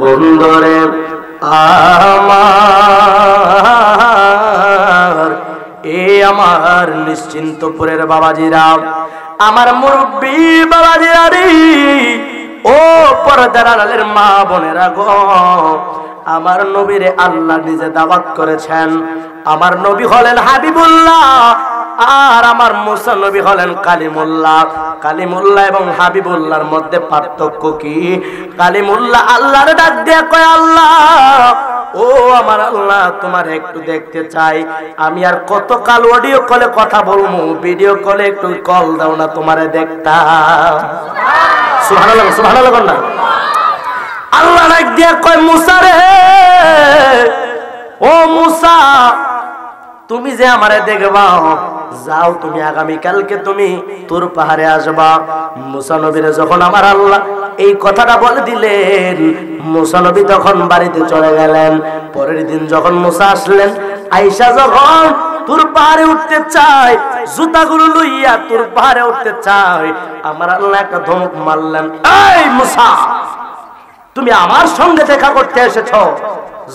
বন্ধুরে আমার, আমার নিশ্চিন্তপুরের বাবাজিরা, আমার মুরব্বী বাবাজিরা রে, ও পর্দার আড়ালের মা বোনেরা গো, আমার নবীরে আল্লাহ নিজে দাওয়াত করেছেন। আমার নবী হলেন হাবিবুল্লাহ, আর আমার মুসা নবী হলেন কালিমুল্লাহ। কালিমুল্লাহ এবং হাবিবুল্লাহর মধ্যে পার্থক্য কি? কালিমুল্লাহ আল্লাহর ডাক দিয়ে কয়, আল্লাহ ও আমার আল্লাহ, তোমার একটু দেখতে চাই। আমি আর কত কাল অডিও কলে কথা বলবো, ভিডিও কলে একটু কল দাও না, তোমারে দেখতাম। সুবহানাল্লাহ, সুবহানাল্লাহ না। আল্লাহ ডাক দিয়ে কয়, মুসা রে, ও মুসা, তুমি যে আমারে দেখবা, যাও তুমি আগামীকালকে তুমি তুর পাহাড়ে আসবা। মুসা নবীরে যখন আমার আল্লাহ এই কথাটা বলে দিলেন, মুসা নবী তখন বাড়িতে চলে গেলেন। পরের দিন যখন মুসা আসলেন, আয়েশা যখন তুর পাহাড়ে উঠতে চায়, জুতাগুলো লইয়া তুর পাহাড়ে উঠতে চায়, আমার আল্লাহ একটা ধমক মারলেন, এই মুসা, তুমি আমার সঙ্গে দেখা করতে এসেছো,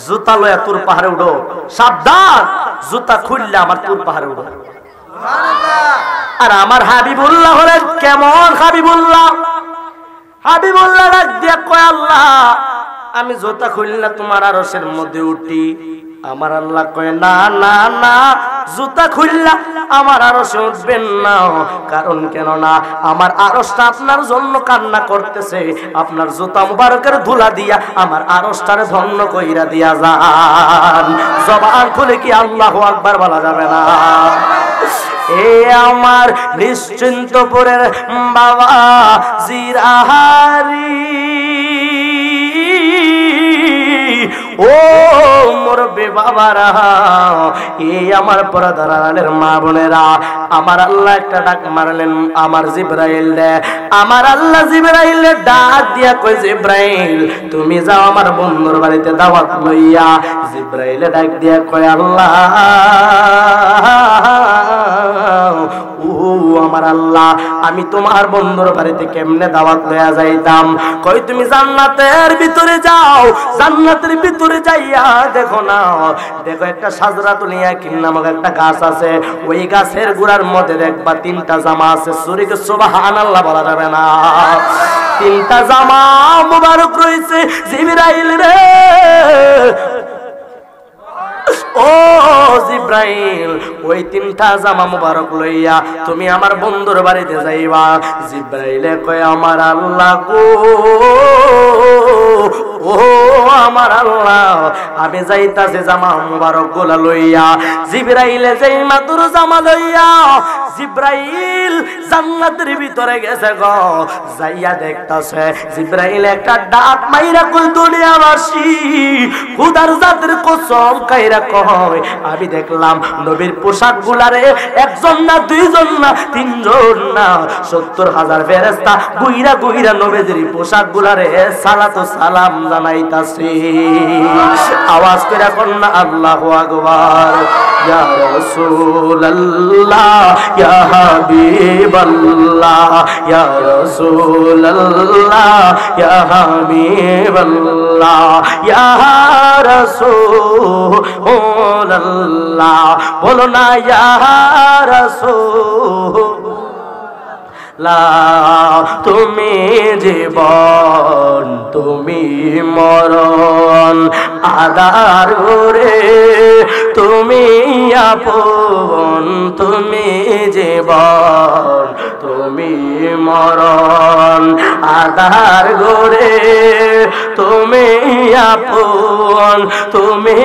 জুতা লইয়া তুর পাহাড়ে উঠো, সাবধান, জুতা খুললে আমার তুর পাহাড়ে উঠো। আর আমার হাবিবুল্লাহ হলেন কেমন হাবিবুল্লাহ? হাবিবুল্লাহ ডাক দিয়ে কয়, আল্লাহ আমি জুতা খুললে তোমার আরশের মধ্যে উঠি। আমার আল্লাহ কয়, না না না, জুতা খুললা আমার আরশে উঠবেন না। কারণ কেন না, আমার আরশটা আপনার জন্য কান্না করতেছে। আপনার জুতা মুবারকের ধুলা দিয়া আমার আরশটারে ধন্য কইরা দিয়া যান। জবান খুলে কি আল্লাহু আকবার বলা যাবে না? এ আমার নিশ্চিন্তপুরের বাবা জিরাহারি, ও মুরব্বি বাবারা, এই আমার পর্দার আড়ালের মা বোনেরা, আমার আল্লাহ একটা ডাক মারলেন আমার জিবরাইল রে। আমার আল্লাহ জিবরাইল ডাক দিয়া কই, জিবরাইল তুমি যাও আমার বন্ধুর বাড়িতে দাওয়াত লইয়া। জিবরাইল ডাক দিয়া কয়, আল্লাহ ও আমার আল্লাহ, আমি তোমার বন্ধুর বাড়িতে কেমনে দাওয়াত লইয়া যাইতাম? কই তুমি জান্নাতের ভিতরে যাও, জান্নাতের ভিতরে যাইয়া দেখো না, দেখো একটা সাজরাতুল ইয়াকিন নামক একটা গাছ আছে, ওই গাছের গোড়ার মধ্যে দেখবা তিনটা জামা আছে। সুরিকে সুবহানাল্লাহ বলা যাবে না, তিনটা জামা মুবারক রয়েছে। জিবরাইল রে, ও জিবরাইল, ওই তিনটা জামা মুবারক লইয়া তুমি আমার বন্ধুর বাড়িতে যাইবা। জিবরাইলে কয়, আমার আল্লাহ গো, ও আমার আল্লাহ, আমি যাইতাছি জামা মুবারক গুলা লইয়া। জিবরাইলে যেই মাত্র জামা লইয়া জিবরাইল জান্নাতের ভিতরে গেছে গো, যাইয়া দেখতাছে জিবরাইল একটা ডাক মাইরা কই, দুনিয়াবাসী খুদার জাতের কসম কাইরা কয়, আমি দেখলাম নবীর পোশাক গুলারে একজন না, দুইজন না, তিনজন না, 70,000 ফেরেশতা গুইরা গুইরা নবীর পোশাক গুলারে সালাত ও সালাম জানাইতাছে। আওয়াজ করে কোন না আল্লাহু আকবার। ইয়া রাসূলুল্লাহ, ইয়া হাবিবাল্লাহ, ইয়া রাসূলুল্লাহ, ইয়া হাবিবাল্লাহ, ইয়া রাসূলুল্লাহ, বলো না ইয়া রাসূলুল্লাহ, তুমি জীবন তুমি মরণ, আদার রে তুমি আপন, তুমি জীবন তুমি মরণ, আদার গোরে তুমি আপন, তুমি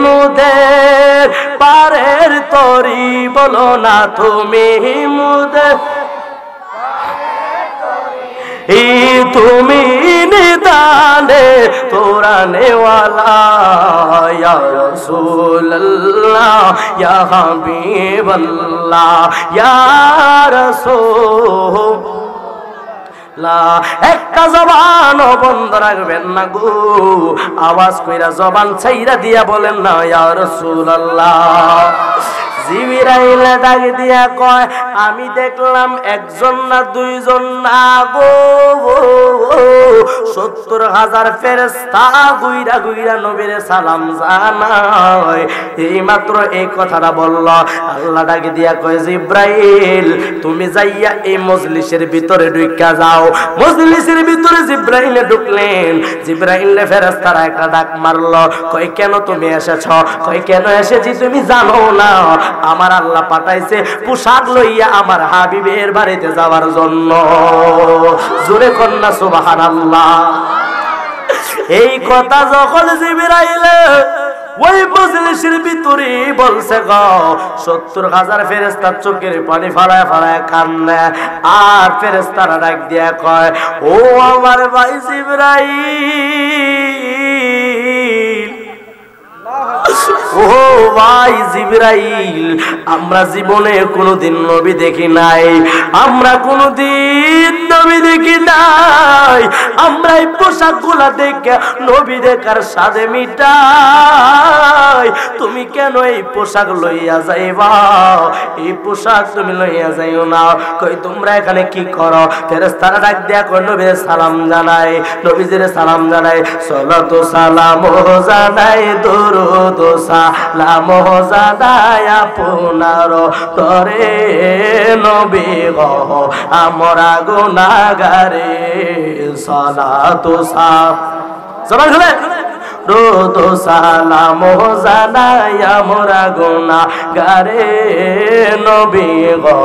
মুদের পারের তরি, বলো না তুমি মুদের, তুমি নিদানে তোরা নেওয়ালা, ইয়া রাসূলুল্লাহ, ইয়া হাবিবাল্লাহ, ইয়া রাসূলুল্লাহ। একটা জবান বন্ধ রাখবেন না গো, আওয়াজ কইরা জবান ছাইরা দিয়া বলেন না ইয়া রাসূলুল্লাহ। জিবরাইল ডাক দিয়া কয় আমি দেখলাম একজন না দুইজন না গো ৭০,০০০ ফেরেশতা গুইরা গুইরা নবীর সালাম জানায়। এই মাত্র এই কথাটা বলল, আল্লাহ ডাক দিয়া কয় জিবরাইল তুমি যাইয়া এই মজলিসের ভিতরে ঢুকা যাও। মজলিসের ভিতরে জিবরাইল ঢুকলেন। জিবরাইল ফেরেশতারা একটা ডাক মারলো, কই কেন তুমি এসেছ? কই কেন এসেছি তুমি জানো না? আমার আল্লাহ পাঠাইছে পোশাক লইয়া আমার হাবিবের বাড়িতে যাওয়ার জন্য। জোরে কন্যা সুবহানাল্লাহ। এই কথা যখন জিবরাইল ওই মজলিসের ভিতরে বলছে গো ৭০,০০০ ফেরেশতার চোখের পানি ফালায় ফালায় কান্না। আর ফেরেশতারা ডাক দিয়া কয় ও আমার ভাই জিবরাইল, ও ভাই জিবরাইল, আমরা জীবনে কোনোদিন নবী দেখি নাই, আমরা কোনোদিন নবী দেখি নাই। আমরা এই পোশাকগুলা দেখে নবী দেখার সাথে মিটাই। তুমি কেন এই পোশাক লইয়া যাইবা? এই পোশাক তুমি লইয়া যাইও না। কই তোমরা এখানে কি করো? ফেরেশতারা ডাক দিয়া কই নবীর সালাম জানাই, নবীজির সালাম জানাই, সালাত সালাম জানাই, দরুদ সালাম জানাই আপনার তরে নবী গো আমরা গুনাহগারে। সালাত সালাম রোদ সালাম জানাই আমরা গুনাহগারে নবী গো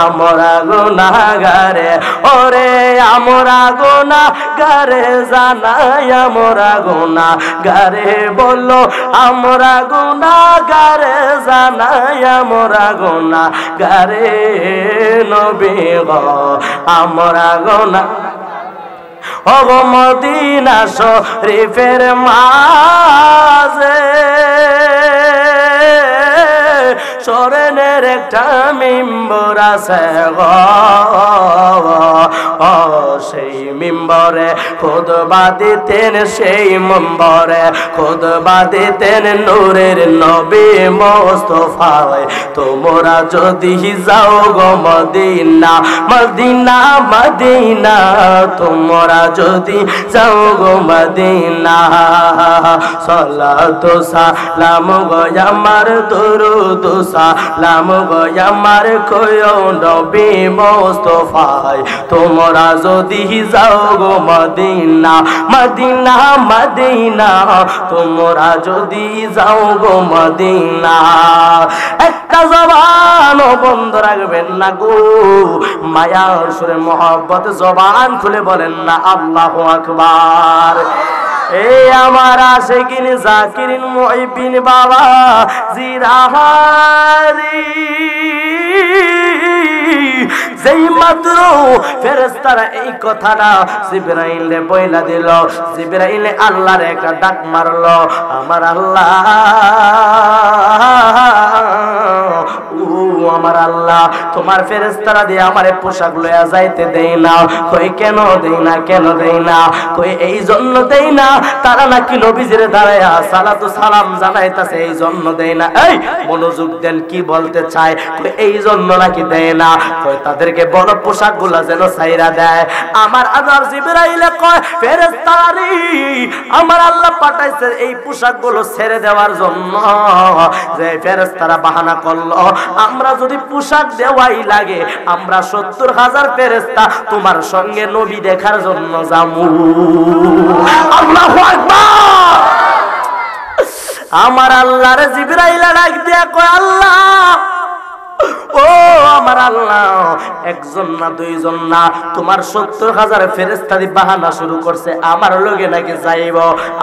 আমরা গুনাহগারে। ওরে আমরা গুনাহগারে জানাই আমরা গুনাহগারে, বলো আমরা গুনাহগারে জানাই আমরা গুনাহগারে নবী গো আমরা গুনাহ। ও মদিনা শরীফের মাঝে স্মরণের একটা মিম্বর আছে গো, সেই মিম্বরে খুতবা দিতেন, সেই মিম্বরে খুতবা দিতেন নূরের নবী মুস্তাফা। তোমরা যদি যাও গো মদিনা মদিনা মদিনা, তোমরা যদি যাও গো মদিনা, সালাত সালাম গো আমার দরুদ সালাম গো আমার কইও নবী মুস্তাফা। তোমরা যদি যাও গো মদিনা মদিনা মদিনা, তোমরা যদি যাও গো মদিনা। একটা জবান বন্ধ রাখবেন না গো, মায়ার সুরে মহব্বত জবান খুলে বলেন না আল্লাহু আকবার। এই আমার আশিকিন জাকিরিন মুহিবিন বাবা জিরাহারি, যেই মাত্র ফেরেশতারা এই কথাটা জিবরাইলে বইলা দিল, জিবরাইলে আল্লাহর একটা ডাক মারলো, আমার আল্লাহ আমার আল্লাহ তোমার ফেরেশতারা দিয়ে আমারে পোশাক লইয়া যাইতে দেই না। কই কেন দেই না, কেন দেই না? কই এই জন্য দেই না তারা নাকি নবীজির দাঁড়ায়া সালাতু সালাম জানাইতাছে, এই জন্য দেই না। এই মনোযোগ দেন কি বলতে চায়। কই এই জন্য নাকি দেয় না, কই তাদেরকে বড় পোশাকগুলা যেন ছাইরা দেয়। আমার আল্লাহ জিবরাইলে কয় ফেরেশতারি আমার আল্লাহ পাঠাইছে এই পোশাকগুলো ছেড়ে দেওয়ার জন্য। যে ফেরেশতারা বাহানা করলো আমরা যদি পোশাক দেওয়াই লাগে আমরা ৭০,০০০ ফেরেশতা তোমার সঙ্গে নবী দেখার জন্য যামু। আল্লাহু আকবার। আমার আল্লাহর জিবরাইল ডাক দিয়া কয় আল্লাহ ও আমার আল্লাহ, একজন না দুইজন না তোমার ৭০,০০০ ফেরেশতা দি বাহানা শুরু করছে আমার লগে নাকি যাইব।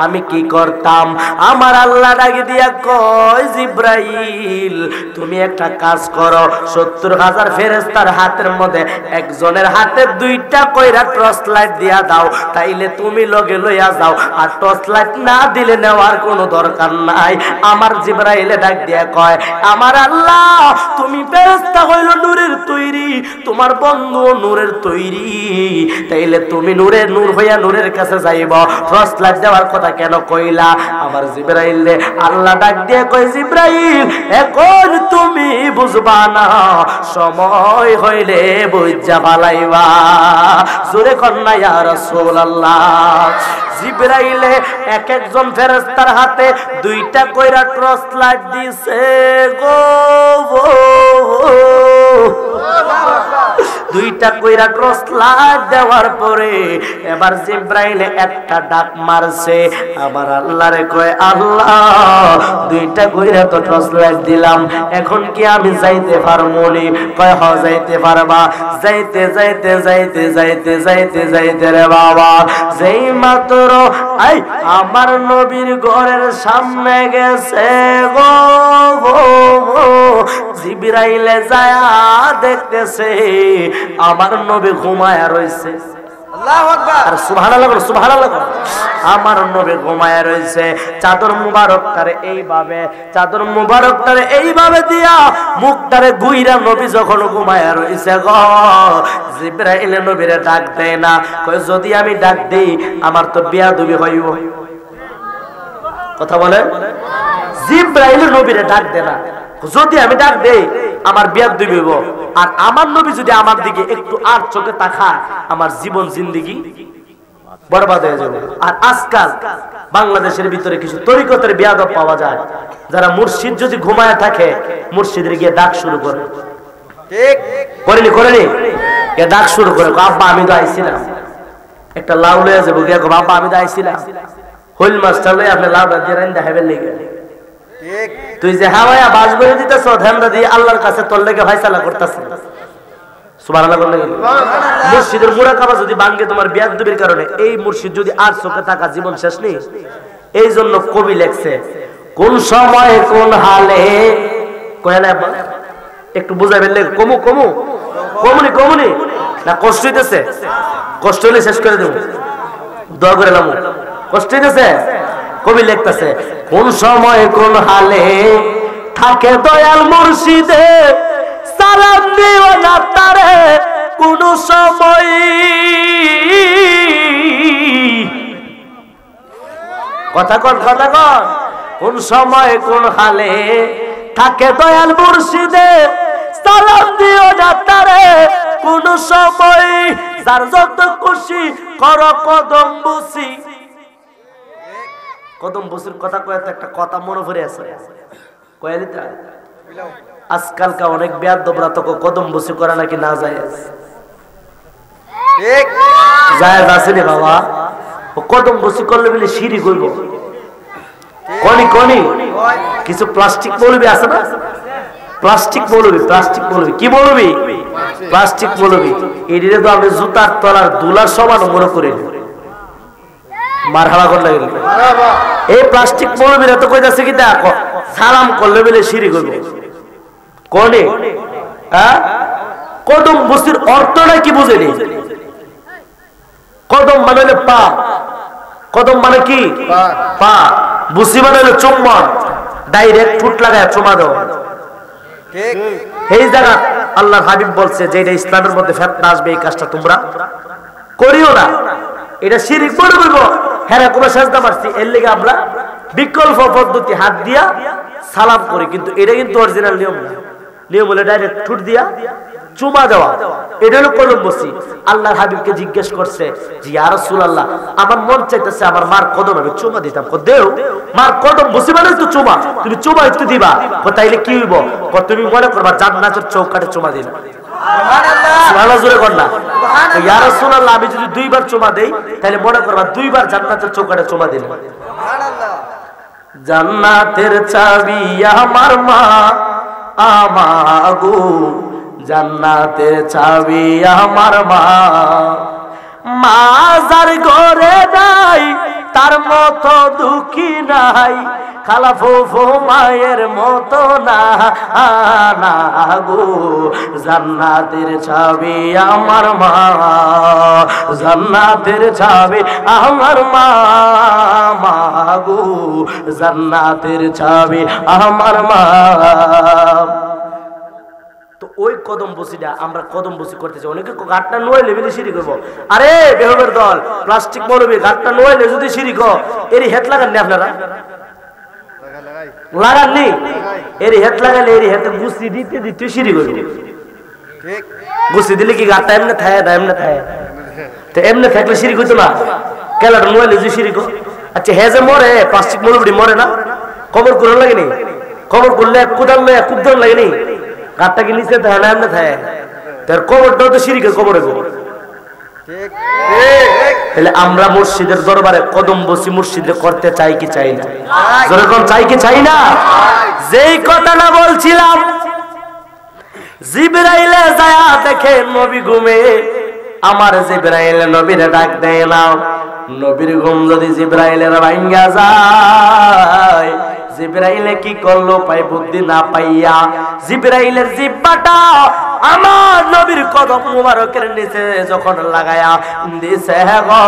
আমি কি করতাম? আমার আল্লাহ ডাক দিয়া কয় জিবরাইল তুমি একটা কাজ করো, ৭০,০০০ ফেরেশতার হাতের মধ্যে একজনের হাতে ২টা কইরা টর্চ লাইট দিয়া দাও, তাইলে তুমি লগে লইয়া যাও। আর টর্চ লাইট না দিলে নেওয়ার কোনো দরকার নাই। আমার জিবরাইলে ডাক দিয়া কয় আমার আল্লাহ তুমি ফেরেশতা ফেরেশতা হইল নূরের তৈরি, তোমার বন্ধু নূরের তৈরি, তাইলে তুমি নূরের নূর হইয়া নূরের কাছে যাইবা, টর্চ লাইট দেওয়ার কথা কেন কইলা? আমার জিবরাইল রে আল্লাহ ডাক দিয়ে কই, জিবরাইল এখন তুমি বুঝবা না, সময় হইলে বুঝা ভালাইবা। জোরে কন্যা ইয়া রাসূলুল্লাহ। জিবরাইলে এক একজন ফেরেশতার হাতে দুইটা কইরা টর্চ লাইট দিছে গো, দুইটা কইরা টর্চ লাইট দেওয়ার পরে এবার জিবরাইলে একটা ডাক মারছে, আমার আল্লাহরে কয়, আল্লাহ দুইটা কইরা তো টর্চ লাইট দিলাম, এখন কি আমি যাইতে পারবো নি? কয় হ যাইতে পারবা। যাইতে যাইতে যাইতে যাইতে যাইতে যাইতে রে বাবা, যেই মাত্র আই আমার নবীর ঘরের সামনে গেছে গো, জিবরাইলে যায় দেখতেছে আমার নবী ঘুমায়া রইছে। আল্লাহু আকবার, আর সুবহানাল্লাহ, সুবহানাল্লাহ। আমার নবী ঘুমায়া রইছে, চাদর মুবারকটারে এইভাবে, চাদর মুবারকটারে এইভাবে দিয়া মুখটারে গুইরা নবী যখন ঘুমায়া রইছে গো, জিবরাইল নবীরে ডাক দেয় না। কই যদি আমি ডাক দেই আমার তো বেয়াদবি হইব। কথা বলেন, জিবরাইল নবীরে ডাক দেয় না, যদি আমি ডাক দেই আমার বেয়াদবি হইব। আর আমার নবী যদি আমার দিকে একটু আর চোখে তাকায় আমার জীবন জিন্দেগি বরবাদ হয়ে যাবে। আর আজকাল বাংলাদেশের ভিতরে কিছু তরিকতের বেয়াদব পাওয়া যায়, যারা মুর্শিদ যদি ঘুমায় থাকে মুর্শিদের গিয়ে ডাক শুরু করে। ঠিক করেনি? করেনি? কে ডাক শুরু করে, আব্বা আমি তো আইছিলাম, একটা লাউ লয়ে যাবো, গিয়ে আব্বা আমি তো আইছিলাম, হইল মাছটা লয়ে আপনি লাউটা দিয়ে রাইন দেখাবেন লেগে। তুই যে হাওয়া বাস করে দিতেছ ধ্যান দিয়ে আল্লাহর কাছে তোর লেগে ফয়সালা করতেছ। সুবহানাল্লাহ বললে মুর্শিদের মুরাকাবা যদি ভাঙে তোমার বেয়াদবির কারণে, এই মুর্শিদ যদি আর চোখে থাকা জীবন শেষ নেই। এই জন্য কবি লেখছে, কোন সময় কোন হালে, কয় না একটু বুঝাইবেন লেগে, কমু কমু কমুনি কমুনি না, কষ্ট হইতেছে, কষ্ট হইলে শেষ করে দেবো, দোয়া করে লাম, কষ্ট হইতেছে। কবি লিখতেছে, কোন সময় কোন হালে থাকে দয়াল মুর্শিদে, সালাম দিও না তারে কোন সময়, কথা কন কথা কন, কোন সময় কোন হালে থাকে দয়াল মুর্শিদে, সালাম দিও না তারে কোন সময়, যার যত খুশি কর কদম বুসি। কদম বসির কথা কয়েতে একটা কথা মনে পড়ে আছে, কয়ালিতা আজকালকার অনেক বেয়াদবরা তো কদম বসি করে নাকি না যায়, ঠিক জায়েজ আছে রে বাবা? ও কদম বসি করলে বলে সিঁড়ি করব, কনি কনি কিছু প্লাস্টিক মৌলবি আছে না, প্লাস্টিক মৌলবি, প্লাস্টিক মৌলবি কি মৌলবি, প্লাস্টিক মৌলবি, এদিকে তো আমি জুতার তলার দুলার সমান মনে করি। মারহাবা করলে এই প্লাস্টিক মৌলবীরা তো কইতাছে কি দেখো সালাম করলে বলে সিঁড়ি করবে কোনে। কদম বসির অর্থটা কি বুঝেনি? কদম মানে হলো পা, কদম মানে কি পা, বসি মানে হলো চুম্বন, ডাইরেক্ট ঠুট লাগায় চুমা দাও। এই জায়গা আল্লাহর হাবিব বলছে যে এটা ইসলামের মধ্যে ফিতনা আসবে, এই কাজটা তোমরা করিও না, এটা শিরক বড় বলব। হ্যাঁ কোন সেজদা মারছি, এর লেগে আমরা বিকল্প পদ্ধতি হাত দিয়া সালাম করি, কিন্তু এটা কিন্তু অরিজিনাল নিয়ম না। নিয়ম হলে ডাইরেক্ট ঠুট দিয়া চুমা দেওয়া, এটা হলো কদম বসি। আল্লাহর হাবিবকে জিজ্ঞেস করছে যে ইয়া রাসূলুল্লাহ, আমার মন চাইতেছে আমার মার কদম আমি চুমা দিতাম। দেও, মার কদম বসি মানে তো চুমা, তুমি চুমা একটু দিবা, তাইলে কি হইব? তুমি মনে করবা জান্নাতের চৌকাঠে চুমা দিলা। সুবহানাল্লাহ জোরে কর না। ইয়া রাসূলুল্লাহ, আমি যদি দুইবার চুমা দেই তাহলে মনে করবা দুইবার জান্নাতের চৌকাঠে চুমা দিলাম। জান্নাতের চাবি আমার মা আমাগো, জান্নাতের চাবি আমার মা, মাজার ঘরে নাই তার মতো দুঃখী নাই, খালা ফুফু মায়ের মতো না না গো, জান্নাতের চাবি আমার মা, জান্নাতের চাবি আমার মা, মা গো জান্নাতের চাবি আমার মা। তো ওই কদম বসিটা আমরা কদম বসি করতেছি, অনেকে গাঁটটা নইলে বেশি সিঁড়ি করবো। আরে বেহবের দল প্লাস্টিক মৌলবী গাঁটটা নইলে যদি সিঁড়ি কর এরই হেট লাগাননি আপনারা, লাগাননি? এরই হেট লাগালে এরই হেতে গুছি দিতে দিতে সিঁড়ি করবো। গুছি দিলে কি গাঁটটা এমনি থাকে না? এমনি থাকে তো এমনি থাকলে সিঁড়ি করতো না, কেলাটা নইলে যদি সিঁড়ি কর। আচ্ছা হে যে মরে প্লাস্টিক মৌলবী মরে না, কবর করে লাগেনি? কবর করলে কোদাল কুদাল লাগেনি? গাঁটটা কি নিচে থাকে না এমনি থাকে? তার কবরটাও তো সিঁড়িকে কবরে গো। তাহলে আমরা মসজিদের দরবারে কদম বসি মসজিদে করতে চাই কি চাই না? যেরকম চাই কি চাই না? যেই কথাটা বলছিলাম, জিবরাইলে যায়া দেখে নবী ঘুমে, আমার জিবরাইলে নবীরে ডাক দেয় না। নবীর ঘুম যদি জিবরাইলের ভাঙ্গা যায়, জিবরাইলে কি করলো পাই বুদ্ধি না পাইয়া জিবরাইলের জিহ্বাটা আমার নবীর কদম মুবারকের নিচে যখন লাগায়া দিছে গো,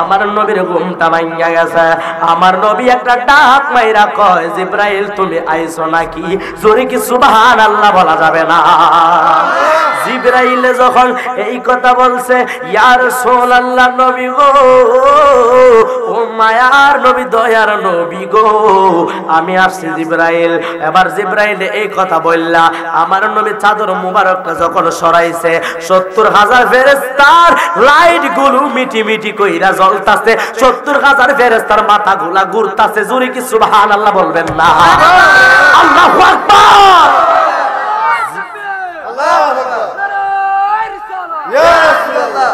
আমার নবীর ঘুমটা ভাঙ্গা গেছে। আমার নবী একটা ডাক মাইরা কয়, জিবরাইল তুমি আইছো নাকি? জোরে কি সুবহানাল্লাহ বলা যাবে না? জিবরাইল যখন এই কথা বলছে, ইয়া রাসূলুল্লাহ নবী গো, ও মায়ার নবী দয়ার নবী গো, আমি আসছি জিবরাইল। এবার জিবরাইল এই কথা বললা আমার নবী চাদর মুবারকটা যখন সরাইছে, ৭০,০০০ ফেরেশতার লাইট গুলো মিটি মিটি কইরা জ্বলতাছে, ৭০,০০০ ফেরেশতার মাথাগুলা ঘুরতাছে। জোরে কি সুবহানাল্লাহ বলবেন না? আল্লাহু আকবার, আল্লাহু আকবার। ইয়া রাসূলুল্লাহ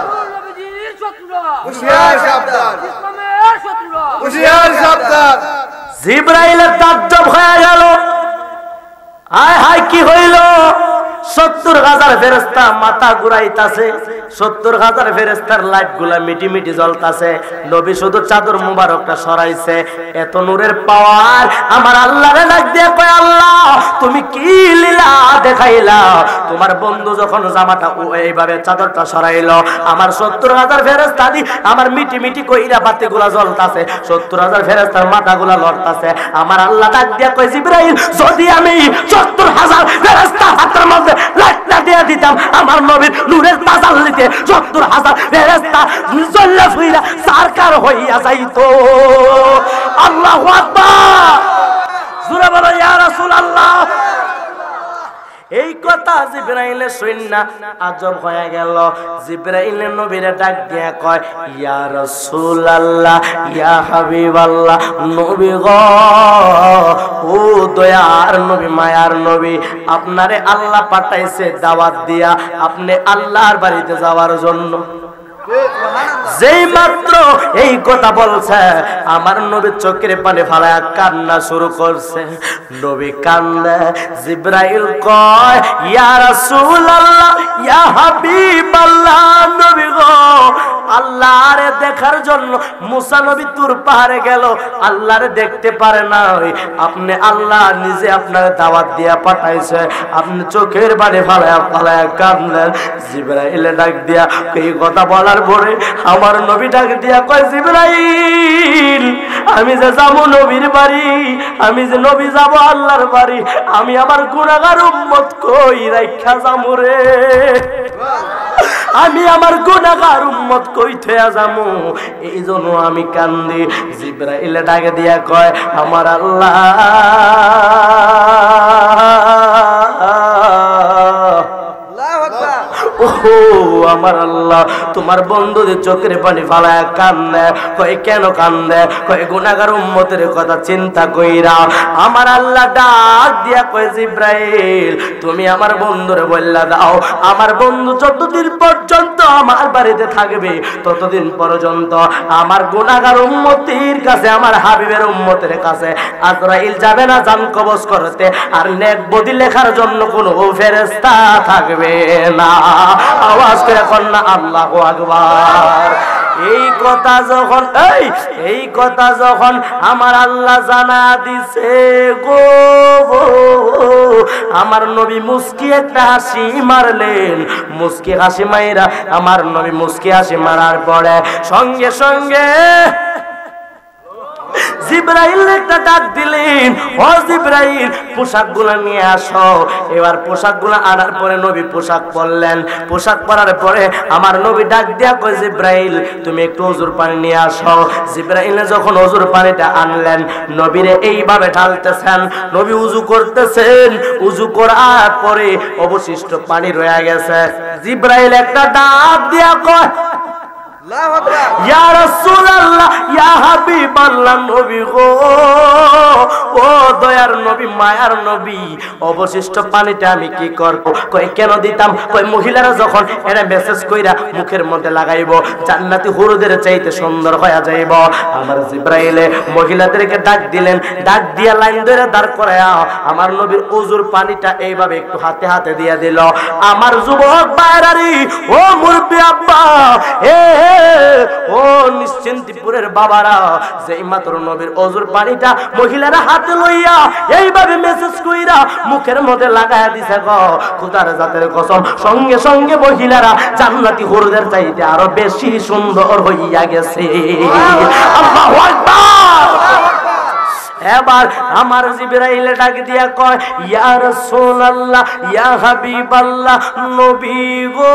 হুশিয়ার সাবধান, হুশিয়ার সাবধান। জিবরাইলের তাজ্জব হয়ে গেল, হায় হায় কি হইল? ৭০,০০০ ফেরেশতা মাথা ঘুরাইতাছে, ৭০,০০০ ফেরেশতার লাইট গুলা মিটি মিটি জ্বলতাছে। নবী শুধু চাদর মুবারকটা সরাইছে, এত নূরের পাওয়ার আমার আল্লাহরে ডাক দিয়ে কয়, আল্লাহ তুমি কি লীলা দেখাইলা? তোমার বন্ধু যখন জামাটা এইভাবে চাদরটা সরাইলো, আমার ৭০,০০০ ফেরেশতা দি আমার মিটি মিটি কইরা বাতিগুলা জ্বলতাছে, ৭০,০০০ ফেরেশতার মাথাগুলা লড়তাছে। আমার আল্লাহ ডাক দিয়ে কয়, জিবরাইল যদি আমি ৭০,০০০ ফেরেশতার হাতের মধ্যে লাইটটা দিয়ে দিতাম, আমার নবীর নূরের তাজাল্লিতে ৭০,০০০ ফেরেশতা জ্বলে ফুইরা সারকার হইয়া যাইতো। আল্লাহু আকবার, জোরে বলো ইয়া রাসূলুল্লাহ। এই কথা জিবরাইল শুননা আজব হয়ে গেল। জিবরাইল নবীরে ডাক দিয়ে কয়, ইয়া রাসূলুল্লাহ, ইয়া হাবিবাল্লাহ, নবী গো, ও দয়ার নবী, মায়ার নবী, আপনারে আল্লাহ পাঠাইছে দাওয়াত দিয়া আপনি আল্লাহর বাড়িতে যাওয়ার জন্য। যেই মাত্র এই কথা বলছে, আমার নবী চোখের পানি ফালায়া কান্না শুরু করছে। নবী কান্দে, জিবরাইল কয়, ইয়া রাসূলুল্লাহ, ইয়া হাবিবাল্লাহ, নবী গো, আল্লাহরে দেখার জন্য মুসা নবী তুর পাহাড়ে গেল, আল্লাহরে দেখতে পারে নাই, আপনি আল্লাহ নিজে আপনার দাওয়াত দিয়া পাঠাইছে, আপনি চোখের পানি ফালায়া ফালায়া কান্দেন। জিবরাইল ডাক দিয়া এই কথা বলার পরে আমার নবী ডাক দিয়া কয়, জিবরাইল আমি যে যাবো নবীর বাড়ি, আমি যে নবী যাব আল্লাহর বাড়ি, আমি আমার গুনাহগার উম্মত কই রাইখা যামু রে, আমি আমার গুনাহগার উম্মত কই থয়া যামু, এই জন্য আমি কান্দি। জিবরাইল ডাক দিয়া কয়, আমার আল্লাহ ওহো আমার আল্লাহ, তোমার বন্ধুদের চোখের পানি ফালায়া কান্দে। কয় কেন কান্দে? কয় গুনাহগার উম্মতের কথা চিন্তা কইরা। আমার আল্লাহ ডাক দিয়া কয়, জিবরাইল তুমি আমার বন্ধুরে বললা দাও, আমার বন্ধু যতদিন পর্যন্ত আমার বাড়িতে থাকবে ততদিন পর্যন্ত আমার গুনাহগার উম্মতের কাছে, আমার হাবিবের উম্মতের কাছে আজরাইল যাবে না জান কবজ করতে, আর নেক বদি লেখার জন্য কোনো ফেরেশতা থাকবে না। আওয়াজ করে কন্যা আল্লাহু আকবার। এই কথা যখন আমার আল্লাহ জানা দিছে গো, আমার নবী মুস্কি একটা হাসি মারলেন। মুস্কি হাসি মাইরা আমার নবী মুস্কি হাসি মারার পরে সঙ্গে সঙ্গে জিবরাইল একটা ডাক দিলেন, ও জিবরাইল পোশাকগুলো নিয়ে আসো। এবার পোশাকগুলো আনার পরে নবী পোশাক পরলেন। পোশাক পরার পরে আমার নবী ডাক দিয়া কয়, জিবরাইল তুমি একটু ওযুর পানি নিয়ে আসো। জিবরাইল যখন ওযুর পানিটা আনলেন, নবীরে এইভাবে ঢালতেছেন, নবী উযু করতেছেন। উযু করার পরে অবশিষ্ট পানি রয়ে গেছে। জিবরাইল একটা ডাক দিয়া কয়, ইয়া রাসূলুল্লাহ, ইয়া হাবিবাল্লাহ, নবী গো, ও দয়ার নবী, মায়ার নবী, অবশিষ্ট পানিটা আমি কি করব? কয় কেন দিতাম? কয় মহিলারা যখন এরা মেসেজ কইরা মুখের মধ্যে লাগাইবো, জান্নাতি হুরুদের চাইতে সুন্দর হয়ে যাইব। আমার জিবরাইলে মহিলাদেরকে ডাক দিলেন, ডাক দিয়া লাইন ধরে দাঁড় করায়া আমার নবীর ওযুর পানিটা এইভাবে একটু হাতে হাতে দিয়া দিল। আমার যুবক বাইরারি, ও মুরব্বি আব্বা, ও নিশ্চিন্তিপুরের বাবারা, যেই মাত্র নবীর ওযুর পানিটা মহিলারা হাতে লইয়া এইভাবে মেসেজ কইরা মুখের মধ্যে লাগায়া দিছে গো, খোদার জাতের কসম, সঙ্গে সঙ্গে মহিলারা জান্নাতি হুরদের চাইতে আরো বেশি সুন্দর হইয়া গেছে। আল্লাহু আকবার। এবার আমার জিবরাইল ডাক দিয়া কয়, ইয়া রাসূলুল্লাহ, ইয়া হাবিবাল্লাহ, নবী গো,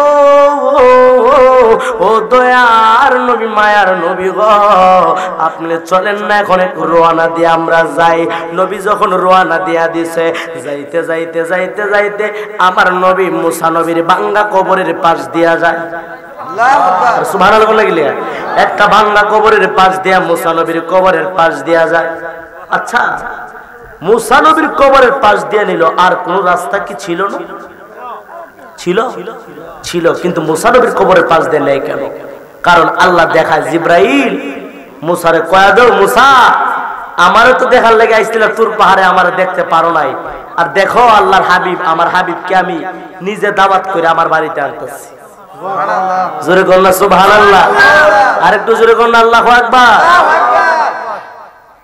ও দয়ার নবী, মায়ার নবী গো, আপনি চলেন না এখন একটু রওনা দিয়ে আমরা যাই। নবী যখন রওনা দিয়া দিছে, যাইতে যাইতে যাইতে যাইতে আমার নবী মুসা নবীর ভাঙ্গা কবরের পাশ দিয়া যায়। সুবহানাল্লাহ বলে একটা ভাঙ্গা কবরের পাশ দিয়া মুসা নবীর কবরের পাশ দিয়া যায়। আচ্ছা, মুসা নবীর কবরের পাশ দিয়ে নিল, আর কোন রাস্তা কি ছিল না? ছিল, ছিল, কিন্তু মুসা নবীর কবরের পাশ দিয়ে নেই কেন? কারণ আল্লাহ দেখায় জিবরাইল মুসারে কয়া দাও, মুসা আমারও তো দেখার লেগে আইছিল, তোর পাহাড়ে আমার দেখতে পারো নাই, আর দেখো আল্লাহর হাবিব, আমার হাবিবকে আমি নিজে দাওয়াত করে আমার বাড়িতে আনতেছি। জোরে কর না সুবহানাল্লাহ, আরেকটু জোরে কর না আল্লাহু আকবার।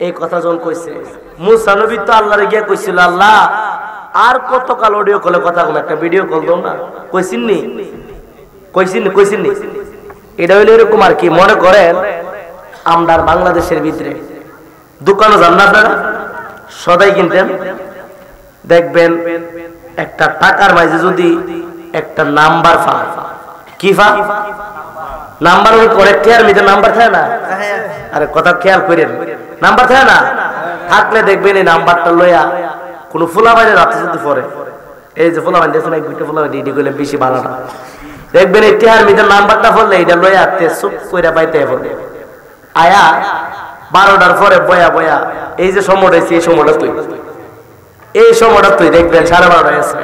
এই কথা যখন কইছে মুসা নবী তো আল্লাহরে গিয়ে কইছিল, আল্লাহ আর কতকাল অডিও কলে কথা কম, একটা ভিডিও কল দাও না। কইছিননি? কইছিননি? এটা হইলো এরকম আর কি, মনে করেন আমরা বাংলাদেশের ভিতরে দোকানে যান না আপনারা, সদাই কিনতেন, দেখবেন একটা টাকার মাঝে যদি একটা নাম্বার কি নাম্বার করে টেয়ার মিটার নাম্বার থাকে না? আরে কথা খেয়াল করেন, নাম্বার থাকে না? থাকলে দেখবেন এই নাম্বারটা লইয়া কোন ফুলাবাইনের রাতে যদি পরে, এই যে ফুলাবাইন দেখছেন, এক দুইটা ফুলাবাইন রেডি করলে বেশি ভালো না, দেখবেন এই টেয়ার মিটার নাম্বারটা পড়লে এটা লইয়া চুপ কইরা বাইতে পড়বে আয়া 12টার পরে বয়া বয়া এই যে সময়টা হয়েছে, এই সময়টা তুই দেখবেন 12:30 হয়েছে,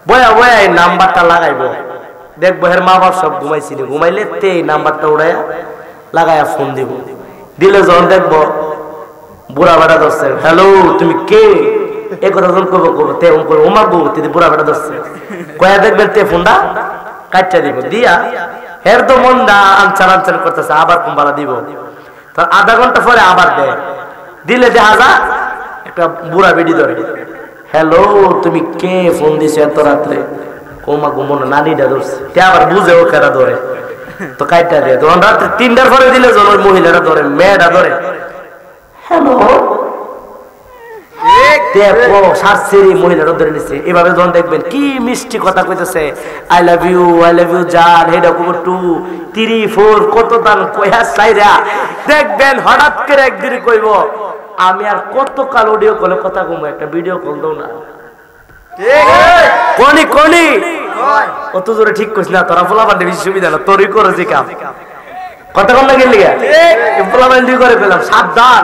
বয়া বয়া এই নাম্বারটা লাগাইবো, দেখবো এর মা বাপ সব ঘুমাইছিল, ঘুমাইলে তে নাম্বারটা উড়াইয়া লাগাইয়া ফোন দিব, দিলে যখন দেখবো বুড়া বেটা ধরছে, হ্যালো তুমি কে, এ কথা যখন কবো তে উমার বউ বুড়া বেটা ধরছে, কয়া দেখবেন তে ফোনটা কাটটা দিব, দিয়া হের তো মনটা আনচান আনচান করতেছে, আবার কুম্বালা দিব, তার আধা ঘন্টা পরে আবার দেয়, দিলে দেখা যা একটা বুড়া বেডি ধরে, হ্যালো তুমি কে, ফোন দিছে এত রাত্রে, কোমা ঘুমনো নানিটা ধরছে, তে আবার বুঝে ও কেরা ধরে, তো কাইটা দেয়, তখন রাত্রে 3টার পরে দিলে যখন ওই মহিলারা ধরে, মেয়েটা ধরে, হ্যালো মহিলারা ধরে নিচ্ছে, এভাবে যখন দেখবেন কি মিষ্টি কথা কইতেছে, আই লাভ ইউ জান, হেডা কুমো 2 3 4 কত দান কইয়া সাইরা, দেখবেন হঠাৎ করে একদিন কইব আমি আর কত কাল অডিও কলে কথা কমো, একটা ভিডিও কল দাও না, কোনি কোনি অত জোরে ঠিক কইছ না, তোরা ফলা বান্ডে বেশি সুবিধা না, তোরই করে যে কাম কথা কম না গেলি ফলা বান্ডি করে পেলাম, সাবধান,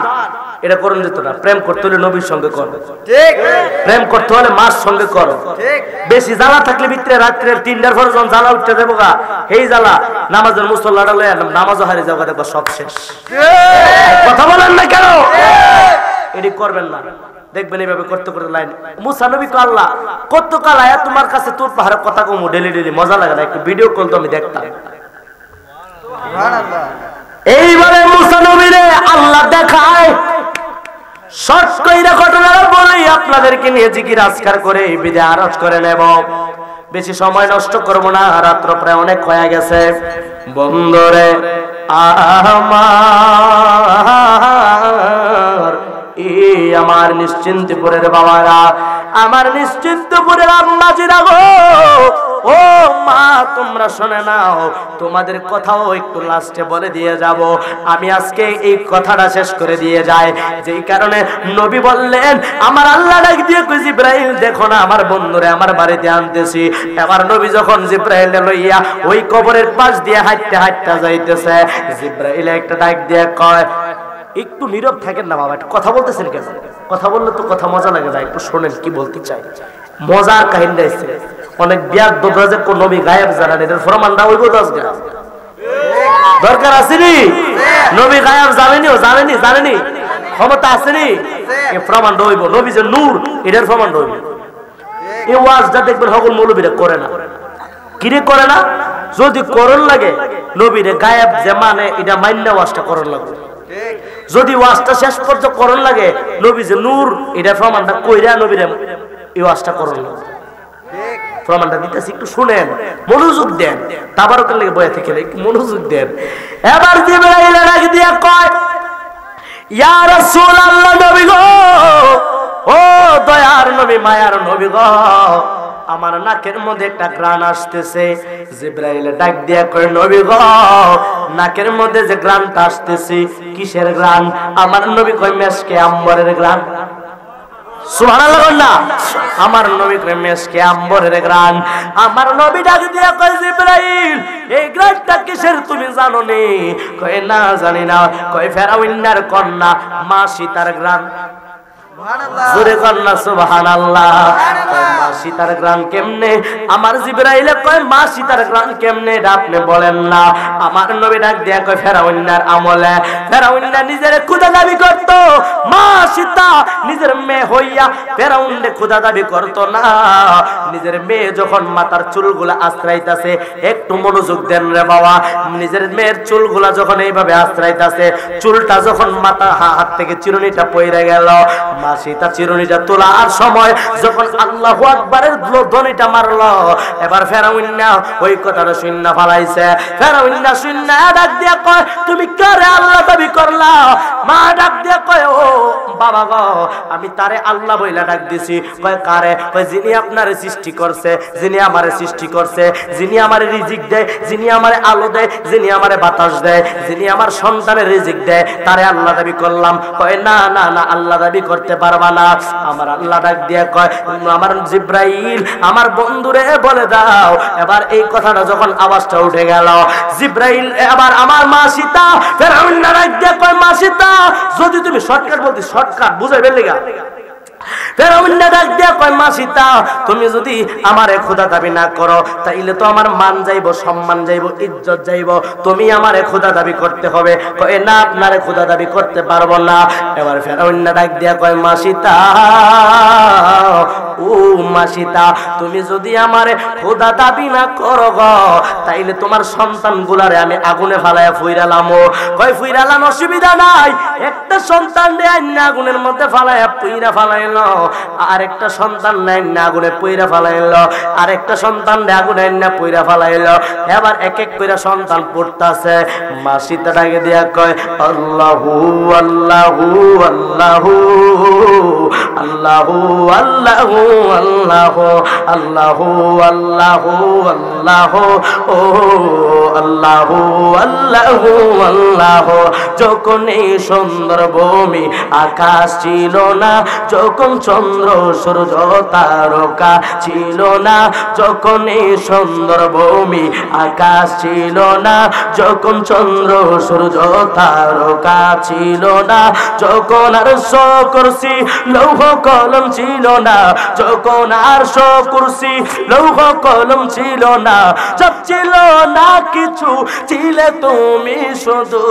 এটা করুন যেত না, প্রেম করতে হলে নবীর সঙ্গে করো, প্রেম করতে হলে মার সঙ্গে করো, বেশি জ্বালা থাকলে ভিতরে রাত্রে 3টার পরে যখন জ্বালা উঠতে দেবো গা, এই জ্বালা নামাজের মুসল্লাটা লয়ে নামাজও হারিয়ে যাবো, দেখবো সব শেষ, কথা বলেন না কেন, এটি করবেন না, দেখবেন এইভাবে করতে করতে লাইন, মুসা নবী তো আল্লাহ কত কাল আয়া তোমার কাছে, তোর পাহাড়ে কথা কমু ডেলি ডেলি, মজা লাগে না, একটু ভিডিও কল তো আমি দেখতাম, এইবারে মুসা নবীরে আল্লাহ দেখায়, শর্ট কইরা ঘটনাটা বলেই আপনাদেরকে নিয়ে জিকির আজকার করে বিদায় আরজ করে নেব, বেশি সময় নষ্ট করব না, রাত্র প্রায় অনেক হয়ে গেছে, বন্ধুরে আমার আমার নিশ্চিন্তপুরের বাবারা, আমার নিশ্চিন্তপুরের আম্মাজিরা গো, ও মা তোমরা শুনে নাও, তোমাদের কথাও একটু লাস্টে বলে দিয়ে যাব। আমি আজকে এই কথাটা শেষ করে দিয়ে যাই, যেই কারণে নবী বললেন, আমার আল্লাহ ডাক দিয়ে কই জিবরাইল দেখো না আমার বন্ধুরে আমার বাড়িতে আনতেছি। এবার নবী যখন জিবরাইল লইয়া ওই কবরের পাশ দিয়ে হাঁটতে হাঁটতে যাইতেছে, জিবরাইল একটা ডাক দিয়ে কয়, একটু নীরব থাকেন না বাবা, একটু কথা বলতেছেন কেন? কথা বললে তো কথা মজা লাগে যায়, একটু শোনেন কি বলতে চাই। মজার কাহিনী আছে, অনেক বিয়াদব যে কোন নবী গায়েব জানেন, এটার প্রমাণটা ওই বোঝা দরকার আসেনি? নবী গায়েব জানেনি ক্ষমতা আসেনি, এই প্রমাণটা হইব। নবী যে নূর, এটার প্রমাণটা হইব। এই ওয়াজটা দেখবেন সকল মৌলবীরা করে না। কিরে করে না? যদি করণ লাগে নবীরে গায়েব যে মানে এটা মান্য ওয়াজটা করণ লাগবে। যদি ওয়াজটা শেষ পর্যন্ত করণ লাগে নবী যে নূর, এটা প্রমাণটা কইরা নবীরে এই ওয়াজটা করণ লাগবে। প্রমাণটা দিতেছি, একটু শুনেন, মনোযোগ দেন। তাবারকের লাগে বয়া থেকে একটু মনোযোগ দেন। এবার জিবরাইল ডাক দিয়া কয়, ইয়া রাসূলুল্লাহ, নবী গো, ও দয়ার নবী, মায়ার নবী গো, আমার নাকের মধ্যে একটা গ্রাণ আসতেছে। জিবরাইল ডাক দিয়া কয়, নবী গো, নাকের মধ্যে যে গ্রাণটা আসতেছে কিসের গ্রাণ? আমার নবী কয়, মেশকে আম্বরের গ্রাণ। সুবহানাল্লাহ না? আমার নবী কয় মেশকে আম্বরের গ্রাণ। আমার নবী ডাক দিয়া কয়, জিবরাইল এই গ্রাণটা কিসের তুমি জানো নি? কয় না জানি না। কয় ফেরাউনের কন্যা মা সীতার গ্রাণ। জোরে কন্যা সুবহানাল্লাহ। কয় মা সীতার গ্রাণ কেমনে? আমার জিবরাইল কয় মা সীতার গ্রাণ কেমনে এটা আপনি বলেন না। আমার নবী ডাক দিয়া কয়, ফেরাউনের আমলে ফেরাউনরা নিজের খোদা দাবি করত, মা সীতা নিজের মেয়ে হইয়া ফেরাউনরে খোদা দাবি করত না। নিজের মেয়ে যখন মাথার চুলগুলা আশ্রাইতাছে, একটু মনোযোগ দেন রে বাবা, নিজের মেয়ের চুলগুলা যখন এইভাবে আশ্রাইতাছে, চুলটা যখন মাথা হাত থেকে চিরুনিটা পইরা গেল, মা সীতা চিরুনিটা তোলার সময় যখন আল্লাহু আকবারের ধ্বনিটা মারলো, এবার ফেরাউনরা ওই কথাটা শুননা ফালাইছে। ফেরাউনরা শুননা ডাক দিয়া কয়, তুমি কারে আল্লাহ দাবি করলা? মা ডাক দিয়া কয়, ও বাবা গো, আমি তারে আল্লাহ বইলা ডাক দিছি। কয় কারে? কয় যিনি আপনারে সৃষ্টি করছে, যিনি আমারে সৃষ্টি করছে, যিনি আমারে রিজিক দেয়, যিনি আমারে আলো দেয়, যিনি আমারে বাতাস দেয়, যিনি আমার সন্তানের রিজিক দেয়, তারে আল্লাহ দাবি করলাম। কয় না না না, আল্লাহ দাবি করতে পারবা না। আমার আল্লাহ ডাক দিয়া কয়, আমার জিবরাইল আমার বন্ধুরে বলে দাও। এবার এই কথাটা যখন আওয়াজটা উঠে গেল, জিবরাইল এবার আমার মা সীতা ফেরাউন ডাক দিয়া কয়, মা সীতা যদি তুমি শর্টকাট বলতে শর্টকাট বুঝাইবে লাগা। ফেরাউনরা ডাক দিয়া কয়, মা সীতা তুমি যদি আমারে খোদা দাবি না করো তাইলে তো আমার মান যাইব, সম্মান যাইব, ইজ্জত যাইব, তুমি আমারে খোদা দাবি করতে হবে। কয় না, আপনারে খোদা দাবি করতে পারবো না। এবার ফেরাউনরা ডাক দিয়া কয়, মা সীতা, ও মা সীতা তুমি যদি আমারে খোদা দাবি না করো গো, তাইলে তোমার সন্তানগুলারে আমি আগুনে ফালাইয়া ফুইরালাম। কয় ফুইরালাম, অসুবিধা নাই, একটা সন্তান রে আইনা আগুনের মধ্যে ফালাইয়া পুইরা ফালাইলো, আর একটা সন্তান নাই না আগুনে পুইরা ফালাইলো, আর একটা সন্তান রে আগুনে না পুইরা ফালাইলো। এবার এক এক কইরা সন্তান পড়তাছে। মা সীতা ডাকে দিয়া কয়, আল্লাহু আল্লাহু আল্লাহু আল্লাহু আল্লাহু আল্লাহু আল্লাহু আল্লাহু আল্লাহু ও আল্লাহু আল্লাহু আল্লাহু। যখন এই সুন্দর ভূমি আকাশ ছিল না, যখন চন্দ্র সূর্য তারকা ছিল না, যখন এই সুন্দর ভূমি আকাশ ছিল না, যখন চন্দ্র সূর্য তারকা ছিল না, যখন আরশ কুরসি লৌহ কলম ছিল না, যখন আরশ কুরসি লৌহ কলম ছিল না, সব ছিল না কিছু, ছিলে তুমি শুধু।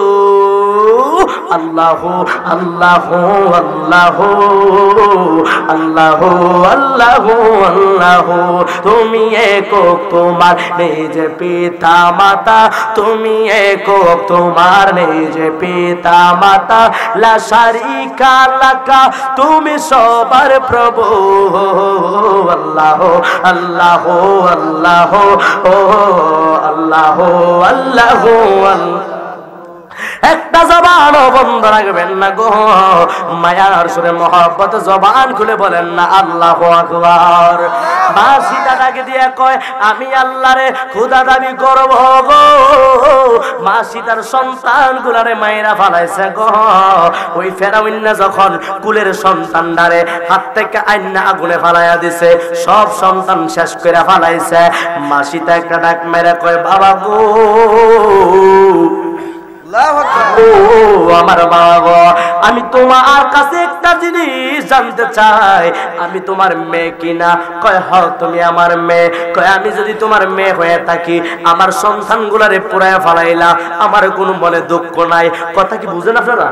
আল্লাহু আল্লাহু আল্লাহু আল্লাহু আল্লাহু আল্লাহু। তুমি একক, তোমার নেই যে পিতা মাতা, তুমি একক, তোমার নেই যে পিতা মাতা, লা শারিকা লাকা, তুমি সবার প্রভু। আল্লাহু আল্লাহু আল্লাহু ও আল্লাহু আল্লাহু আল্লাহু। একটা জবানও বন্ধ রাখবেন না গো। মায়ার সুরে মহব্বত জবান খুলে বলেন না আল্লাহু আকবার। মা সীতা ডাকে দিয়ে কয় আমি আল্লাহরে খোদা দাবি করব গো। মা সীতার সন্তানগুলারে মায়েরা ফালাইছে গো। ওই ফেরাউন যখন কুলের সন্তানদারে হাত থেকে আইনা আগুনে ফালাইয়া দিছে, সব সন্তান শেষ করে ফালাইছে। মা সীতা একটা ডাক মেরে কয় বাবা গো, ও আমার বাবা গো, আমি তোমার কাছে একটা জিনিস জানতে চাই, আমি তোমার মেয়ে কিনা? কয় হ তুমি আমার মেয়ে। কয় আমি যদি তোমার মেয়ে হয়ে থাকি আমার সন্তানগুলারে পুরায় ফালাইলা, আমার কোনো মনে দুঃখ নাই। কথা কি বুঝেন আপনারা?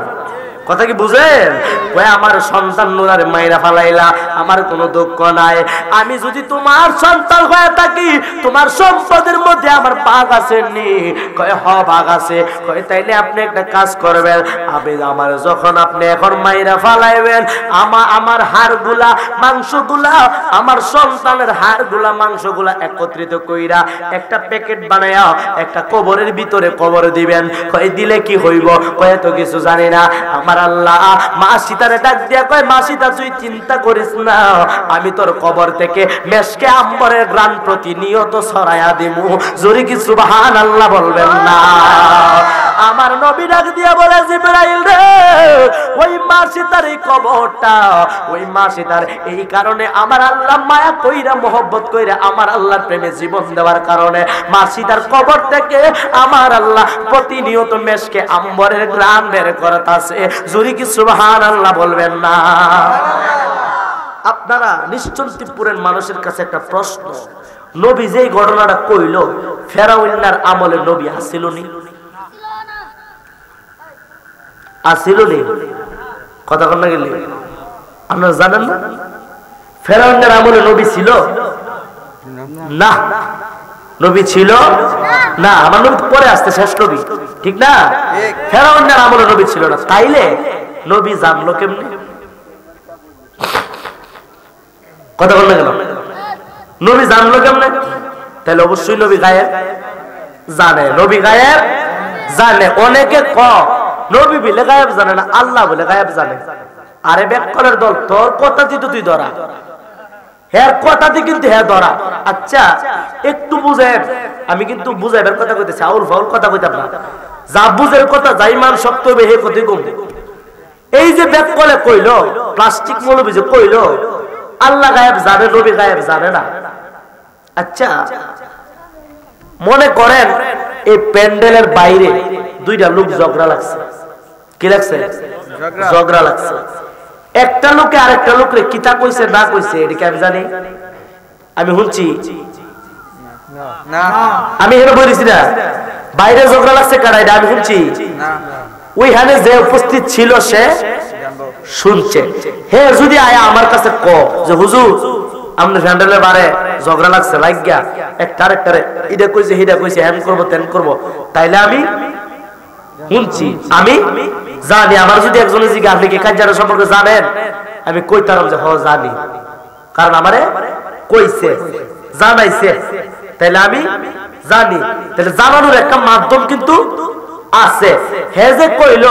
কথা কি বুঝেন? কয় আমার সন্তান নুরার মাইরা ফালাইলা, আমার কোনো দুঃখ নাই। আমি যদি তোমার সন্তান হয়ে থাকি তোমার সম্পদের মধ্যে আমার ভাগ আছে নি? কয় হ ভাগ আছে। কয় তাইলে আপনি একটা কাজ করবেন, আমি আমার যখন আপনি এখন মাইরা ফালাইবেন আমার হাড়গুলা মাংসগুলা, আমার সন্তানের হাড়গুলা মাংসগুলা একত্রিত কইরা একটা প্যাকেট বানায়া একটা কবরের ভিতরে কবর দিবেন। কয় দিলে কি হইব? কয় তো কিছু জানি না। আমার আল্লাহ মা সীতারে ডাক দিয়া কয় মা সীতা তুই চিন্তা করিস না, আমি তোর কবর থেকে মেশকে আম্বরের গ্রান প্রতিনিয়ত ছড়াইয়া দিমু। জোরে কি সুবহানাল্লাহ বলবেন না? আমার নবী ডাক দিয়া বলে জিবরাইল রে, ওই মা সীতার এই কবরটা, ওই মা সীতার এই কারণে আমার আল্লাহ মায়া কইরা মোহব্বত কইরা আমার আল্লাহর প্রেমে জীবন দেওয়ার কারণে মা সীতার কবর থেকে আমার আল্লাহ প্রতিনিয়ত মেশকে আম্বরের গ্রান বের করতাছে। জোরে কি সুবহানাল্লাহ বলবেন না? আপনারা নিশ্চন্তিপুরের মানুষের কাছে একটা প্রশ্ন, নবী যেই ঘটনাটা কইল ফেরাউনের আমলে নবী আসিল নি? আসিল নি? কথা কন না গেলে আপনারা জানেন না ফেরাউনের আমলে নবী ছিল না? নবী ছিল না। আমার নবী পরে আসতে শেষ নবী, ঠিক না? ফেরাউনের আমলে নবী ছিল না, তাইলে নবী জানলো কেমনে? কথা বলতে গেল নবী জানলো কেমনে? তাহলে অবশ্যই নবী গায়েব জানে। নবী গায়েব জানে। অনেকে নবী বলে গায়েব জানে না, আল্লাহ বলে গায়েব জানে। আরে বেকলের দল, তোর কথা দিতে তুই ধরা, হ্যাঁ কথা দিয়ে কিন্তু হ্যাঁ ধরা। আচ্ছা একটু বুঝেন, আমি কিন্তু বুঝাইবার কথা কইতেছি, আউল ফাউল কথা কইতাম না। যা বুঝের কথা যাই মান শক্ত হবে হে কতই কম। এই যে বেকলে কইল, প্লাস্টিক মৌলবী যে কইল আল্লাহ গায়েব জানে, নবী গায়েব জানে না। আচ্ছা মনে করেন এই প্যান্ডেলের বাইরে দুইটা লোক ঝগড়া লাগছে। কি লাগছে? ঝগড়া লাগছে। একটা লোকে আরেকটা লোকরে কিতা কইছে না কইছে এটা কি আমি জানি? আমি শুনছি? আমি এখানে বলেছি না বাইরে ঝগড়া লাগছে কারা, এটা আমি শুনছি? ওইখানে যে উপস্থিত ছিল সে শুনছে। হে যদি আয়া আমার কাছে ক যে হুজুর আমাদের প্যান্ডেলের বারে ঝগড়া লাগছে, লাগিয়া একটা আরেকটারে এটা কইছে সেটা কইছে, হ্যান করবো তেন করবো, তাইলে আমি শুনছি, আমি জানি। আমার যদি একজনের জিজ্ঞাসা আপনি কি কাজ সম্পর্কে জানেন, আমি কইতাম যে হ জানি, কারণ আমারে কইছে জানাইছে, তাইলে আমি জানি। তাহলে জানানোর একটা মাধ্যম কিন্তু আছে। হে যে কইল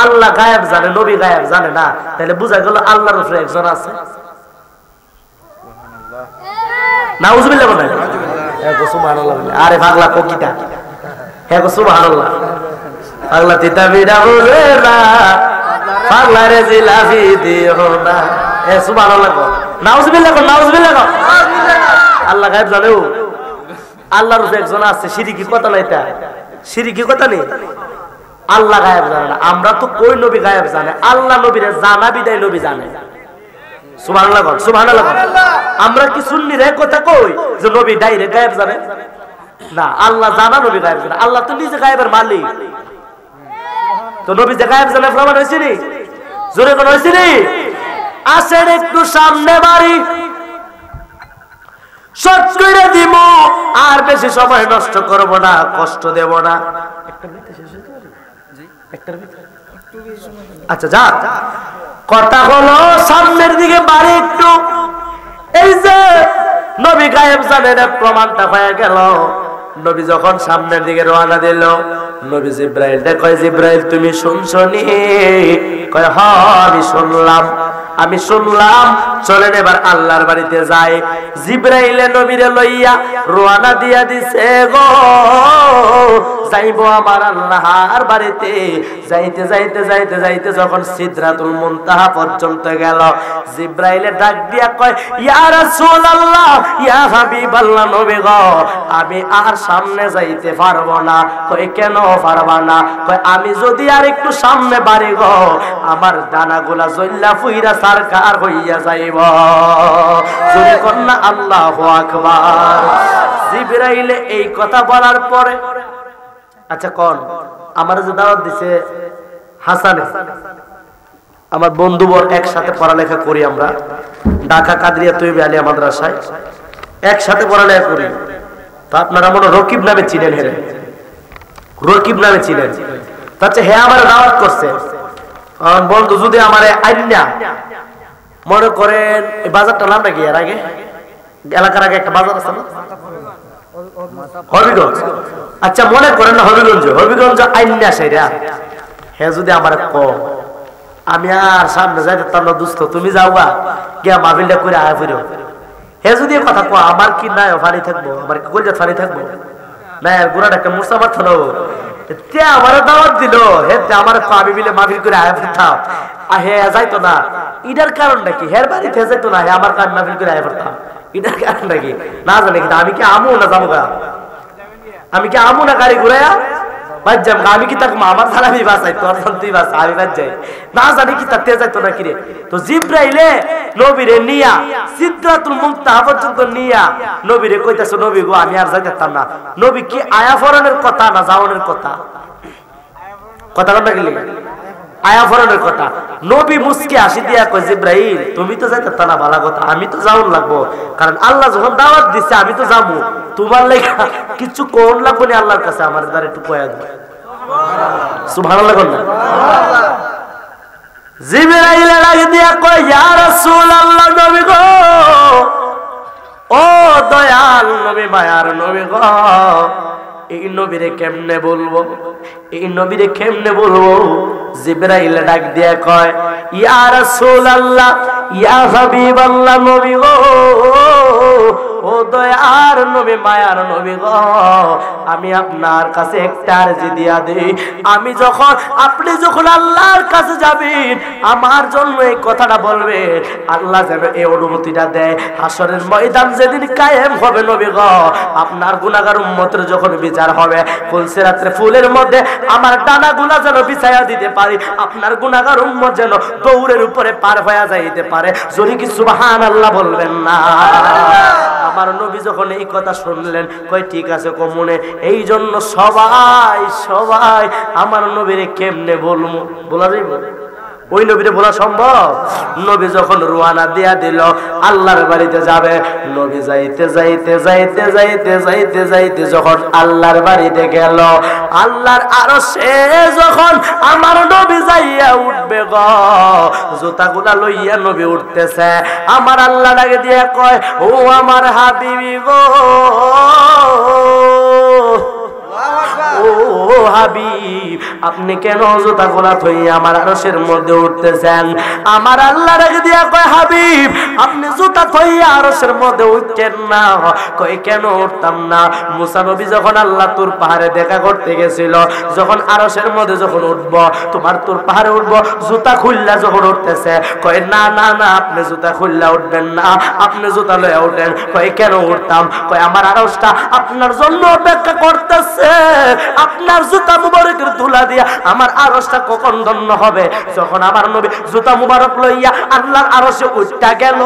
আল্লাহ গায়েব জানে, নবী গায়েব জানে না, তাহলে বুঝা গেল আল্লাহর উপরে একজন আছে। নাউজুবিল্লাহ বলেন। হ্যাঁ গো সুবহানাল্লাহ। আরে পাগলা কোকিটা, হ্যাঁ গো সুবহানাল্লাহ। পাগলা তিতা বিড়া বুঝে না, পাগলা রে জিলাপি দিও না। এ সুবহানাল্লাহ গো, নাউজুবিল্লাহ গো, নাউজুবিল্লাহ গো। আল্লাহ গায়েব জানে, আল্লাহর উপরে একজন আছে। শিরকি কথা না, এটা শিরকি কথা নেই। আল্লাহ গায়েব জানে না। আমরা তো কই নবী গায়েব জানে, আল্লাহ নবীরে জানা বিদায় নবী জানে। সুবহানাল্লাহ বল, সুবহানাল্লাহ। আমরা কি সুন্নি রে কথা কই যে নবী ডাইরেক্ট গায়েব জানে না? আল্লাহ জানা, নবী গায়েব জানে। আল্লাহ তো নিজে গায়েবের মালিক, তো নবী যে গায়েব জানে প্রমাণ হইছে নি? জোরে কোন হইছে নি? আসেন একটু সামনে বাড়ি, শর্ট করে দিব, আর বেশি সময় নষ্ট করব না, কষ্ট দেব না। আচ্ছা যা কথা হলো সামনের দিকে বাড়ি একটু। এই যে নবী গায়েব জানেন প্রমাণটা হয়ে গেল। নবী যখন সামনের দিকে রওনা দিল, নবী জিব্রাইল কয় জিব্রাইল তুমি শুনছনি? কয় হ্যাঁ আমি শুনলাম। আমি শুনলাম, চলেন এবার আল্লাহর বাড়িতে যাই। জিব্রাইলে নবীরে লইয়া রওনা দিয়া দিছে গো, যাইবো আমার আল্লাহর বাড়িতে। যাইতে যাইতে যাইতে যাইতে যখন সিদরাতুল মুনতাহা পর্যন্ত গেল, জিব্রাইলে ডাক দিয়া কয় ইয়া রাসূলুল্লাহ, ইয়া হাবিবাল্লাহ, নবী গো আমি আর সামনে যাইতে পারবো না। কয় কেন পারবা না? কয় আমি যদি আর একটু সামনে বাড়ি গো, আমার ডানাগুলা জ্বললা ফুইরা সরকার হইয়া যাইব। যদি কন্যা আল্লাহু আকবার। জিবরাইলে এই কথা বলার পরে, আচ্ছা কোন আমার যে দাওয়াত দিছে হাসানে, আমার বন্ধুবর একসাথে পড়ালেখা করি আমরা ঢাকা কাদরিয়া তৈয়ব আলিয়া মাদ্রাসায় একসাথে পড়ালেখা করি। তো আপনারা মনে রকিব নামে চিনেন, হেরে রকিব নামে চিনেন। তাচ্ছে হ্যাঁ আমার দাওয়াত করছে। বন্ধু যদি আমার আইনা মনে করেন এই বাজারটা নামটা কি, এর আগে এলাকার আগে একটা বাজার আছে না হবিগঞ্জ, আচ্ছা মনে করেন না হবিগঞ্জ আইনা সেরা, হ্যাঁ যদি আমার কম আমি আর সামনে যাইতে তার না দুস্থ, তুমি যাওয়া গিয়া মাহফিলটা করে আয়া ফিরো। হে যদি কথা কো আমার কি নাই ফানি থাকবো, আমার কি কইলে ফানি থাকবো না, গুড়াটা একটা মুসা মারতো না আমার দাওয়াত দিল, হে আমার আমি মিলে মাহফিল করে আয়া ফিরতাম। হে যাইতো না, ইটার কারণটা কি? হের বাড়িতে যাইতো না, হে আমার কাজ মাহফিল করে আয়া ফিরতাম, ইটার কারণটা কি না জানি। কিন্তু আমি কি আমু না যাবো গা, আমি কি আমু না গাড়ি ঘুরাইয়া বাজ্জাম, আমি কি তাকে আমার সালামি বাসাই তোর তুই বাসা আমি বাজ যাই না জানি কি তাতে যাইতো না কিরে। তো জিব্রাইলে নবীরে নিয়া সিদরাতুল মুনতাহা পর্যন্ত নিয়া নবীরে কইতাছে নবী গো আমি আর যাইতাম না। নবী কি আয়া ফরনের কথা না যাওনের কথা? কথা কোনটা গেলি? আয়া ফরনের কথা। নবী মুসকে হাসি দিয়া কয় জিব্রাইল তুমি তো যাইতাম না, ভালো কথা, আমি তো যাওন লাগবো, কারণ আল্লাহ যখন দাওয়াত দিচ্ছে আমি তো যাবো। তোমার লেখা কিছু কোন লাগবো না আল্লাহর কাছে, আমার দ্বারা একটু কয়া দেয় সুবহানাল্লাহ। জিবরাইল লাগে দিয়া কয় ইয়া রাসূলুল্লাহ, নবী গো ও দয়াল নবী, মায়ার নবী গো এই নবীরে কেমনে বলবো, এই নবীরে কেমনে বলবো? জিবরাইল ডাক দিয়া কয় ইয়া রাসূলুল্লাহ, ইয়া হাবিবাল্লাহ, নবী গো ও দয়ার নবী, মায়ার নবী গো আমি আপনার কাছে একটা আরজি দিয়া দেই। আমি যখন আপনি যখন আল্লাহর কাছে যাবেন আমার জন্য এই কথাটা বলবেন, আল্লাহ যেন এই অনুমতিটা দেয়। হাসরের ময়দান যেদিন কায়েম হবে নবী গো, আপনার গুনাহগার উম্মতের যখন বিচার হবে, ফুলসিরাতের ফুলের মধ্যে আমার ডানাগুলা যেন বিছায়া দিতে পারি, আপনার গুনাহগার উম্মত যেন দৌড়ের উপরে পার হয়ে যাইতে পারে। যদি কি সুবহানাল্লাহ বলবেন না? আমার নবী যখন এই কথা শুনলেন কয় ঠিক আছে কমনে। এই জন্য সবাই সবাই আমার নবীরে কেমনে বলবো, বলা যাইব? ওই নবীরে বলা সম্ভব? নবী যখন রওনা দিয়া দিল আল্লাহর বাড়িতে যাবে, নবী যাইতে যাইতে যাইতে যাইতে যাইতে যাইতে যখন আল্লাহর বাড়িতে গেল, আল্লাহর আরশে যখন আমার নবী যাইয়া উঠবে গো, জুতাগুলা লইয়া নবী উঠতেছে, আমার আল্লাহ ডাকে দিয়ে কয় ও আমার হাবিবি গো, ও হাবিব আপনি কেন জুতা গোলা থইয়া আমার আরশের মধ্যে উঠতেছেন? আমার আল্লাহ রেখে দিয়া কয় হাবিব আপনি জুতা থইয়া আরশের মধ্যে উঠছেন না। কয় কেন উঠতাম না? মুসা নবী যখন আল্লাহ তুর পাহাড়ে দেখা করতে গেছিল, যখন আরশের মধ্যে যখন উঠবো তোমার তুর পাহাড়ে উঠবো, জুতা খুললা যখন উঠতেছে, কয় না না না আপনি জুতা খুললা উঠবেন না, আপনি জুতা লইয়া উঠেন। কয় কেন উঠতাম? কয় আমার আরশটা আপনার জন্য অপেক্ষা করতেছে, আপনার জুতা মুবারকের ধুলা দিয়া আমার আরশটা কখন ধন্য হবে। যখন আমার নবী জুতা মুবারক লইয়া আল্লাহর আরশে উঠটা গেল,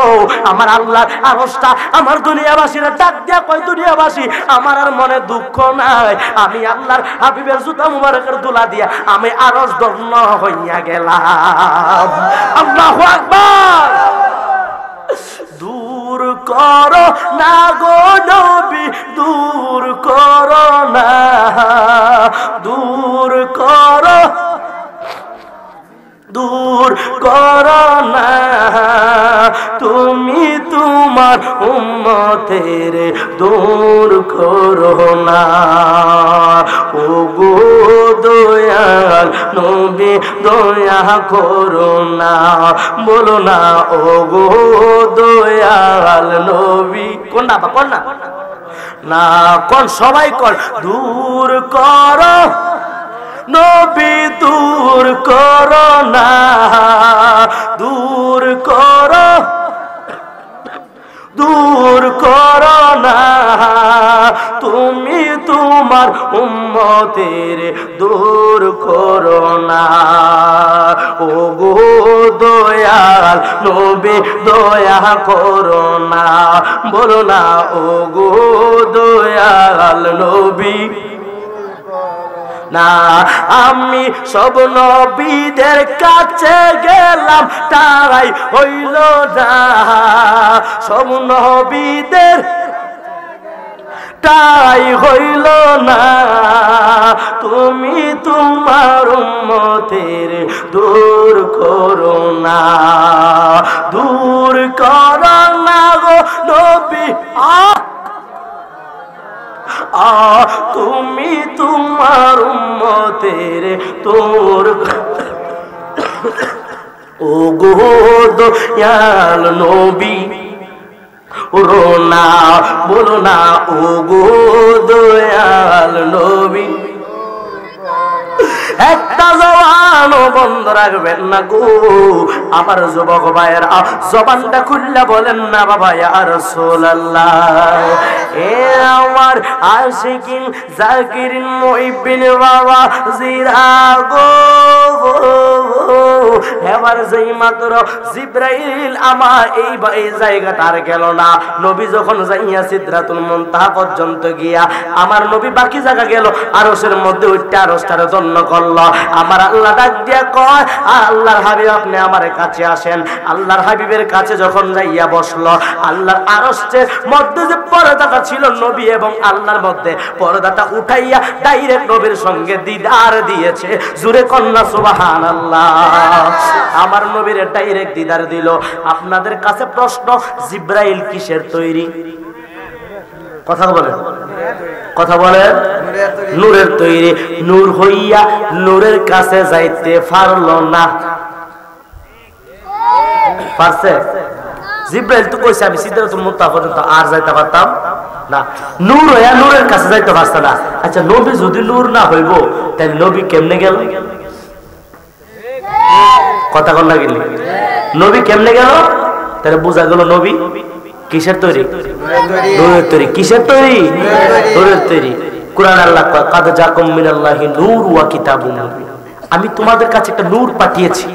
আমার আল্লাহর আরশটা আমার দুনিয়াবাসীরা ডাক দিয়া কয় দুনিয়াবাসী আমার আর মনে দুঃখ নাই, আমি আল্লাহর হাবিবের জুতা মুবারকের ধুলা দিয়া আমি আরশ ধন্য হইয়া গেলাম। আল্লাহু আকবার। দূর করো না গো নবী, দূর করো না, দূর করো, দূর দূর করো না, তুমি তোমার উম্মতের দূর করো না। ও গো দয়াল নবী দয়া করো না, বলো না ও গো দয়াল নবী। কোন না কোন না না কোন সবাই কর, দূর করো নবী দূর করো না, দূর করো দূর করো না, তুমি তোমার উম্মতের দূর করো না। ও গো দয়াল নবী দয়া করো না, বলো না ও গো দয়াল নবী না। আমি সব নবীদের কাছে গেলাম তাই হইল না, সব নবীদের তাই হইল না, তুমি তোমার উম্মতের দূর করো না, দূর করো না গো নবী। তুমি তোমার উম্মতের তোর ও গো দয়াল নবী রো না, বলো না ও গো দয়াল নবী। একটা জবানও বন্ধ রাখবেন না গো আমার যুবক ভাইয়েরা, জবানটা খুললা বলেন না বাবা ইয়া রাসূলুল্লাহ। এ আমার আশিকিন জাকিরিন মুহিব্বিন বাবা জিরা গো, এবার যেই মাত্র জিবরাইল আমার এই জায়গাটা আর গেল না, নবী যখন যাইয়া সিদরাতুল মুনতাহা পর্যন্ত গিয়া আমার নবী বাকি জায়গা গেল, আরশের মধ্যে উঠতে আরশটারে ধন্য করলো। আমার আল্লাহ ডাক দিয়া কয় আল্লাহর হাবিব আপনি আমার কাছে আসেন। আল্লাহর হাবিবের কাছে যখন যাইয়া বসলো, আল্লাহর আরশের মধ্যে যে পর্দাটা ছিল নবী এবং আল্লাহর মধ্যে, পর্দাটা উঠাইয়া ডাইরেক্ট নবীর সঙ্গে দিদার দিয়েছে। জুরে কন্যা সুবহানাল্লাহ। আমার নবীর ডাইরেক্ট দিদার দিল। আপনাদের কাছে প্রশ্ন, জিবরাইল কিসের তৈরি? কথা বলেন, কথা বলেন। নূরের তৈরি। নূর হইয়া নূরের কাছে যাইতে পারল না, পারছে? জিবরাইল তো কইছে আমি সিদরাতুল মুনতাহা পর্যন্ত আর যাইতে পারতাম না, নূর হইয়া নূরের কাছে যাইতে পারছে না। আচ্ছা নবী যদি নূর না হইব তাহলে নবী কেমনে গেল? কথা কন না গেলি নবী কেমনে গেল? তাহলে বোঝা গেল নবী কিসের তৈরি? নূরের তৈরি। কিসের তৈরি? নূরের তৈরি। কুরআন আল্লাহ কয় কাদ জাকুম মিনাল্লাহি নূর ওয়া কিতাবুম মুবিন, আমি তোমাদের কাছে একটা নূর পাঠিয়েছি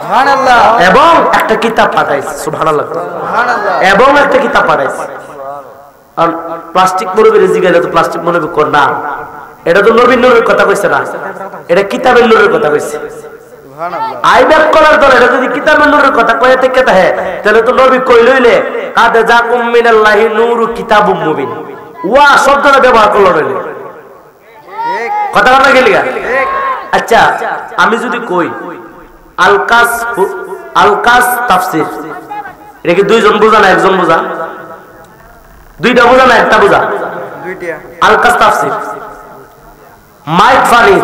সুবহানাল্লাহ, এবং একটা কিতাব পাঠাইছি সুবহানাল্লাহ, এবং একটা কিতাব পাঠাইছি। আর প্লাস্টিক নবীর জিগাইলে তো প্লাস্টিক নবী কোন না, এটা তো নবীর নূরের কথা কইছে না, এটা কিতাবের নূরের কথা কইছে সুবহানাল্লাহ। আইবাক করার দল এটা যদি কিতাবের নূরের কথা কইতে থেকে থাকে তাহলে তো নবী কইলইলে কাদ জাকুম মিনাল্লাহি নূরু কিতাবুম মুবিন, ওয়া শব্দটা ব্যবহার করলো নইলে কথা বলা গেলি। আচ্ছা আমি যদি কই আলকাস তাফসীর, এটা কি দুইজন বোঝা না একজন বোঝা? দুইটা বোঝা না একটা বোঝা? দুইটা। আলকাস তাফসীর। মাইক ফানি,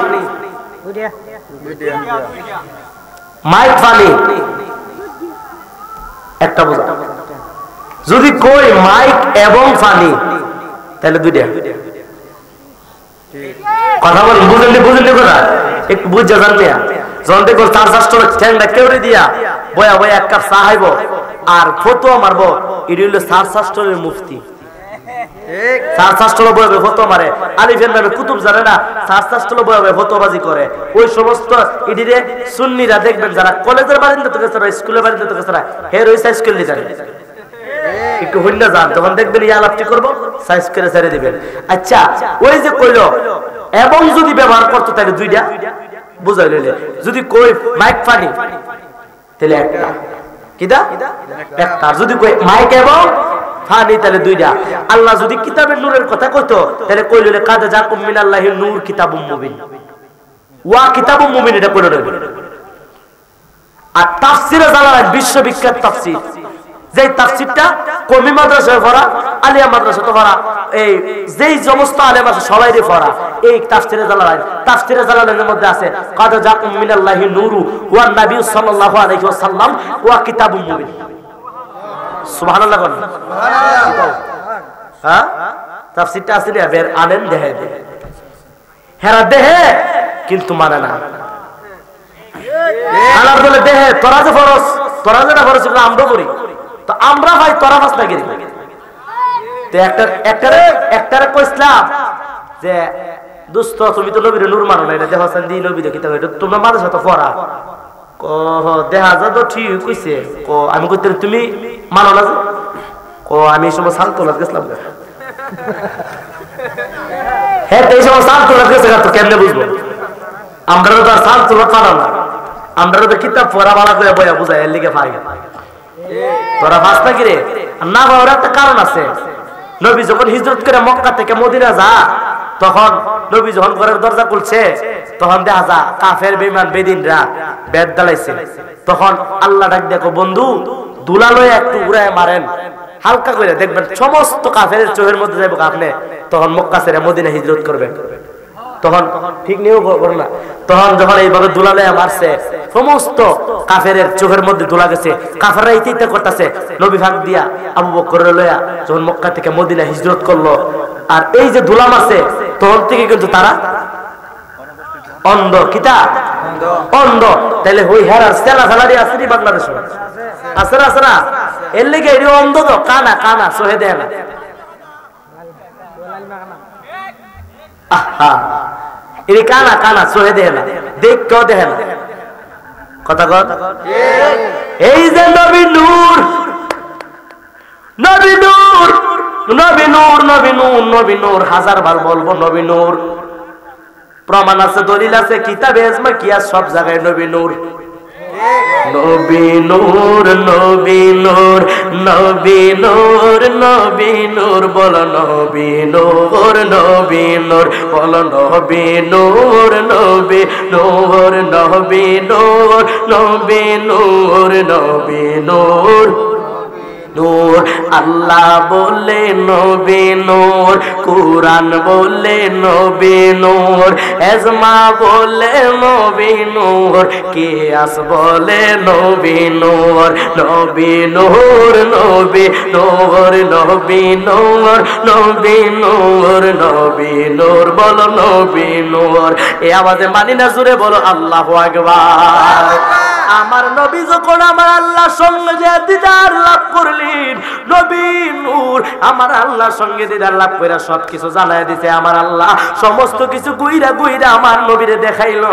মাইক ফানি একটা বোঝা। যদি কই মাইক এবং ফানি তাহলে দুইটা। কথা বলেন, বুঝলি বুঝলি কথা একটু বুঝা জানলে যখন দেখো চার চারটা ঠ্যাংটা কেউরে দিয়া বয়া বয়া এক কাপ চা খাইব আর ফতোয়া মারবো, এটি হইলো চার শাস্ত্রের মুফতি। চার শাস্ত্র বয়াবে ফতোয়া মারে, আলিফের নামে কুতুব জানে না, চার শাস্ত্র বয়াবে ফতোয়াবাজি করে। ওই সমস্ত ইডিরে সুন্নিরা দেখবেন যারা কলেজের বারিন্দা তো গেছে, স্কুলের বারিন্দা তো গেছে, হে রয়েছে স্কুল লিডার। একটু হইনা যান, যখন দেখবেন এই আলাপটি করবো সাইজ করে ছেড়ে দিবেন। আচ্ছা ওই যে কইলো এবং যদি ব্যবহার করতো তাহলে দুইটা বুঝাই লইলে, যদি কই মাইক ফানি তাহলে একটা, কিদা একটা। যদি কই মাইক এবং ফানি তাহলে দুইটা। আল্লাহ যদি কিতাবের নূরের কথা কইতো তাহলে কই লইলে কাদ জাকুম মিনাল্লাহি নূর কিতাবুম মুবিন, ওয়া কিতাবুম মুবিন এটা কইলো না। আর তাফসিরে জালালাইন বিশ্ববিখ্যাত তাফসির, যে তাফসিরটা কওমি মাদ্রাসায় পড়া, আলিয়া মাদ্রাসাতে পড়া, এই যেই সমস্ত আলেম আছে সবাইরে পড়া এই তাফসিরে জালালাইন। তাফসিরে জালালাইনের মধ্যে আছে কাদ জাকুম মিনাল্লাহি নূরু ওয়া নবী সাল্লাল্লাহু আলাইহি ওয়াসাল্লাম ওয়া কিতাবুম মুবিন। সুবহানাল্লাহ বলেন সুবহানাল্লাহ। হ্যাঁ তাফসিরটা আছে রে বের আলেম দেহে হেরা দেহে কিন্তু মানে না। আলার বলে দেহে তোরা যে ফরজ, তোরা যেটা ফরজ সেটা আমরা করি, তো আমরা ভাই তোরা ফাস না গিরি। তো একটারে কইছিলাম যে দোস্ত তুমি তো নবীর নূর মানো না, এটা দেহ হাসান দি নবী দেখি এটা তোমরা মাঝে সাথে পড়া ক দেখা যা তো ঠিক কইছে ক আমি কইতে তুমি মানো না ক আমি এই সময় শান্ত লাগ গেছিলাম। হ্যাঁ এই সময় শান্ত লাগ গেছে তো কেমনে বুঝবো? আমরা তো আর শান্ত লাগ পারো না, আমরা তো কিতাব পড়া বালা করে বইয়া বুঝাই এর লিগে পাই। তোরা ফাস না গিরে না বাবার একটা কারণ আছে। নবী যখন হিজরত করে মক্কা থেকে মদিনা যা, তখন নবী যখন ঘরের দরজা খুলছে তখন দেখা যা কাফের বেঈমান বেদিনরা বেদ দাঁড়াইছে। তখন আল্লাহ ডাক দেখো বন্ধু দুলা লয়ে একটু উড়ায় মারেন হালকা করে, দেখবেন সমস্ত কাফের চোখের মধ্যে যাইব আপনি। তখন মক্কা ছেড়ে মদিনা হিজরত করবেন। তখন ঠিক নিয়েও করো না, তখন যখন এইভাবে দুলা লয়ে মারছে সমস্ত কাফের চোখের মধ্যে দুলা গেছে, কাফেররা ইতিতে করতেছে। নবী ভাগ দিয়া আবু বকর লয়া যখন মক্কা থেকে মদিনা হিজরত করলো, আর এই যে দুলা মারছে তখন থেকে কিন্তু তারা অন্ধ। কিতা অন্ধ? তাহলে ওই হেরার সেলা ফেলারি আসেনি বাংলাদেশে আছে না? আছে না? এর লেগে এর অন্ধ তো কানা কানা সহে দেয় না। আহা এর কানা কানা সহে দেয় না, দেখ কেউ দেখে না। কথা কর এই যে নবী নূর, নবী নূর, নবী নূর, নবী নূর, নবী নূর, হাজার বার বলবো নবী নূর। প্রমাণ আছে, দলিল আছে, কিতাবে আজমা কি আর সব জায়গায় নবী নূর। নবী নূর, নবী নূর, নবী নূর, নবী নূর, বলো নবী নূর, নবী নূর, বলো নবী নূর, নবী নূর, নবী নূর, নবী নূর, নবী নূর, নূর। আল্লাহ বলে নবী নূর, কুরআন বলে নবী নূর, এজমা বলে নবী নূর, কিয়াস বলে নবী নূর। নবী নূর, নবী নূর, নবী নূর, নবী নূর, নবী নূর, বলো নবী নূর। এই আওয়াজে মানি না, জোরে বলো আল্লাহু আকবার। আমার নবী যখন আমার আল্লাহর সঙ্গে যে দিদার লাভ করলেন, নবী নূর আমার আল্লাহর সঙ্গে দিদার লাভ করে সবকিছু জানায় দিতে আমার আল্লাহ সমস্ত কিছু গুইরা গুইরা আমার নবীরে দেখাইলো।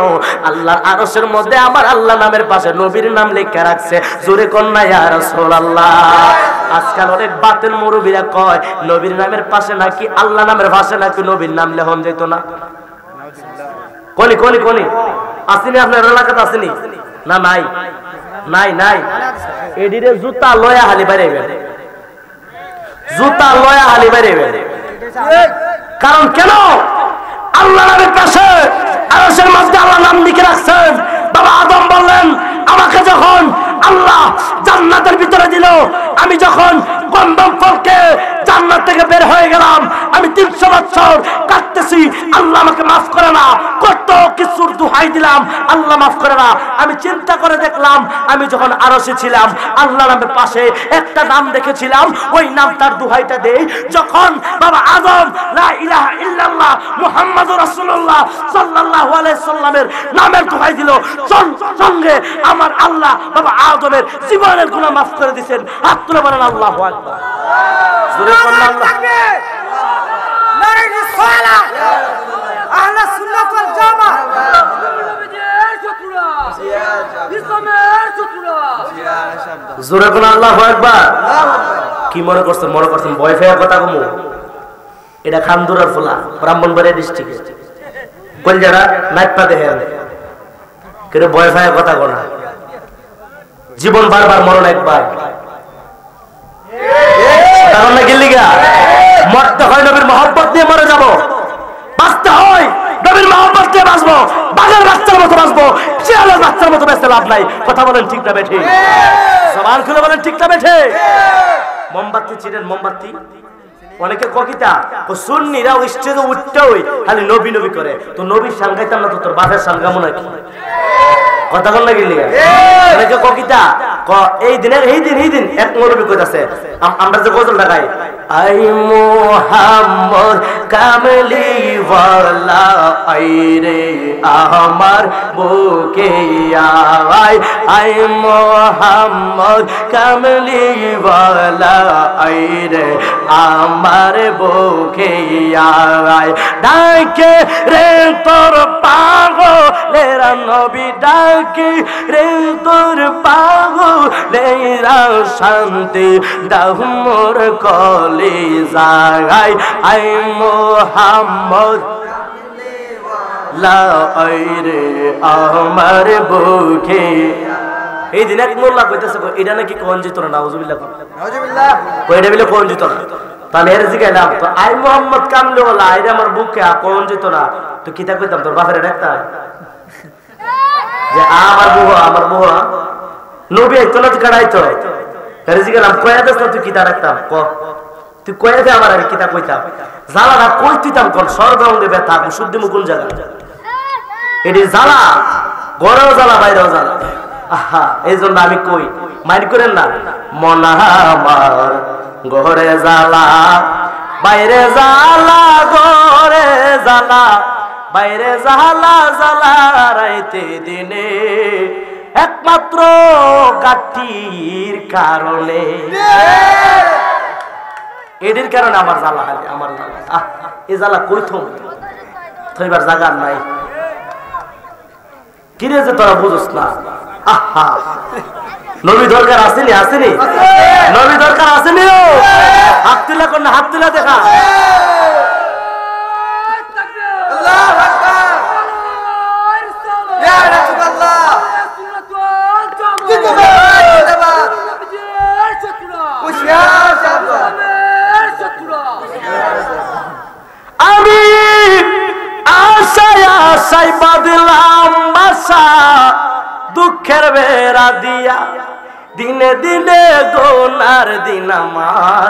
আল্লাহর আরশের মধ্যে আমার আল্লাহ নামের পাশে নবীর নাম লেখা রাখছে। জোরে কন্যা ইয়া রাসূলুল্লাহ। আজকাল অনেক বাতিল মুরব্বিরা কয় নবীর নামের পাশে নাকি আল্লাহ নামের পাশে নাকি নবীর নাম লেখন যেত না। কোনি কোনি কোনি আসেনি আপনার এলাকাতে? আসেনি না? নাই নাই নাই। এডিরে জুতা লয়া হালি বাইরে, জুতা লয়া হালি বাইরে। কারণ কেন? আল্লাহ নামের পাশে আরশের মধ্যে আল্লাহ নাম লিখে রাখছেন। বাবা আদম বললেন আমাকে যখন আল্লাহ জান্নাতের ভিতরে দিল, আমি যখন গন্ধম ফলকে জান্নাত থেকে বের হয়ে গেলাম, আমি 300 বছর কাটতেছি, আল্লাহ আমাকে মাফ করে না। কত কিছুর দোহাই দিলাম, আল্লাহ মাফ করে না। আমি চিন্তা করে দেখলাম, আমি যখন আরশে ছিলাম আল্লাহ নামের পাশে একটা নাম দেখেছিলাম, ওই নামটার দোহাইটা দেই। যখন বাবা আদম লা ইলাহা ইল্লাল্লাহ মুহাম্মাদুর রাসূলুল্লাহ সাল্লাল্লাহু আলাইহি সাল্লামের নামের দোহাই দিল, সঙ্গে আমার আল্লাহ বাবা আদমের জীবনের গুনাহ মাফ করে দিয়েছেন। হাত তুলে বলেন আল্লাহু আকবার। জোরে বলেন আল্লাহ। নারে রিসালা আহলে সুন্নাত ওয়াল জামাত। জোরে বলেন আল্লাহু আকবার। কি মনে করছেন? মনে করছেন ভয় পেয়ে কথা কমু? এটা খানদুরার ফুলা, ব্রাহ্মণবাড়িয়া ডিস্ট্রিক্ট। কোন যারা নাইপা দেখে কেউ ভয় পেয়ে কথা কোনা? জীবন বারবার, মরণ একবার। কারণ না গেলি গা মরতে হয় নবীর মহব্বত নিয়ে মরে যাব, বাঁচতে হয় নবীর মহব্বত নিয়ে বাঁচবো, বাঘের বাচ্চার মতো বাঁচবো, শিয়ালের বাচ্চার মতো বেঁচে লাভ নাই। কথা বলেন ঠিক না বেঠিক? জবান খুলে বলেন ঠিক না বেঠিক? মোমবাতি চিনেন? মোমবাতি অনেকে ককিতা সুন্নিরা স্টেজে উঠতে হই খালি নবী নবী করে, তো নবীর শান গাইতাম না তো তোর বাপের শান গামো নাকি? কথা বল না গেলি অনেকে ককিতা এই দিন এক নবী কইতাছে, আমরা যে গজলটা গাই, আই মোহাম্মদ কামলি ওয়ালা আইরে আমার বুকে আয়, আই মোহাম্মদ কামলি ওয়ালা আইরে আমার বুকে আয়, ডাকে রে তোর পাগলেরা নবী, ডাকে রে তোর পাগলেরা শান্তি দাও মোর কলিজায়, আই মোহাম্মদ লা আইরে আমার বুকে। এই দিন এক মোল্লা কইতেছে এটা নাকি কোন জিত না, নাউজুবিল্লাহ নাউজুবিল্লাহ, কইটা বলে কোন জিত না। তাহলে এর জিগাইলাম তো আই মোহাম্মদ কামলে ওলা আইরে আমার বুকে কোন জিত না, তো কিতা কইতাম তোর বাপের ডাক্তার যে আমার বুয়া নবী আইতো না, তুই কাড়াইতো এর জিগাইলাম কয়া দেস না তুই কিতা রাখতাম, ক তুই কয়া দে আমার আমি কিতা কইতাম, জ্বালাটা কই দিতাম কোন সরগঙ্গে ব্যথা শুদ্ধি মুকুল জায়গা, এটি জ্বালা ঘরেও জ্বালা বাইরেও জ্বালা। আহা, এই জন্য আমি কই মাইন্ড করেন না, মনা আমার ঘরে জ্বালা বাইরে জ্বালা, ঘরে জ্বালা বাইরে জ্বালা, জ্বালা রাইতে দিনে একমাত্র গাঠির কারণে, এদের কারণে আমার জ্বালা হয়, আমার জ্বালা। এই জ্বালা কই থইবার জায়গা নাই, কিরে যে তোরা বুঝস না। আহা, নবী দরকার আসেনি? আসেনি নবী দরকার আসেনি? হাত তুলা কর না, হাত তুলা দেখা। আমি আশায় আশায় বাঁধলাম বাসা, দুঃখের বেড়া দিয়া দিনে দিনে গোনার দিন আমার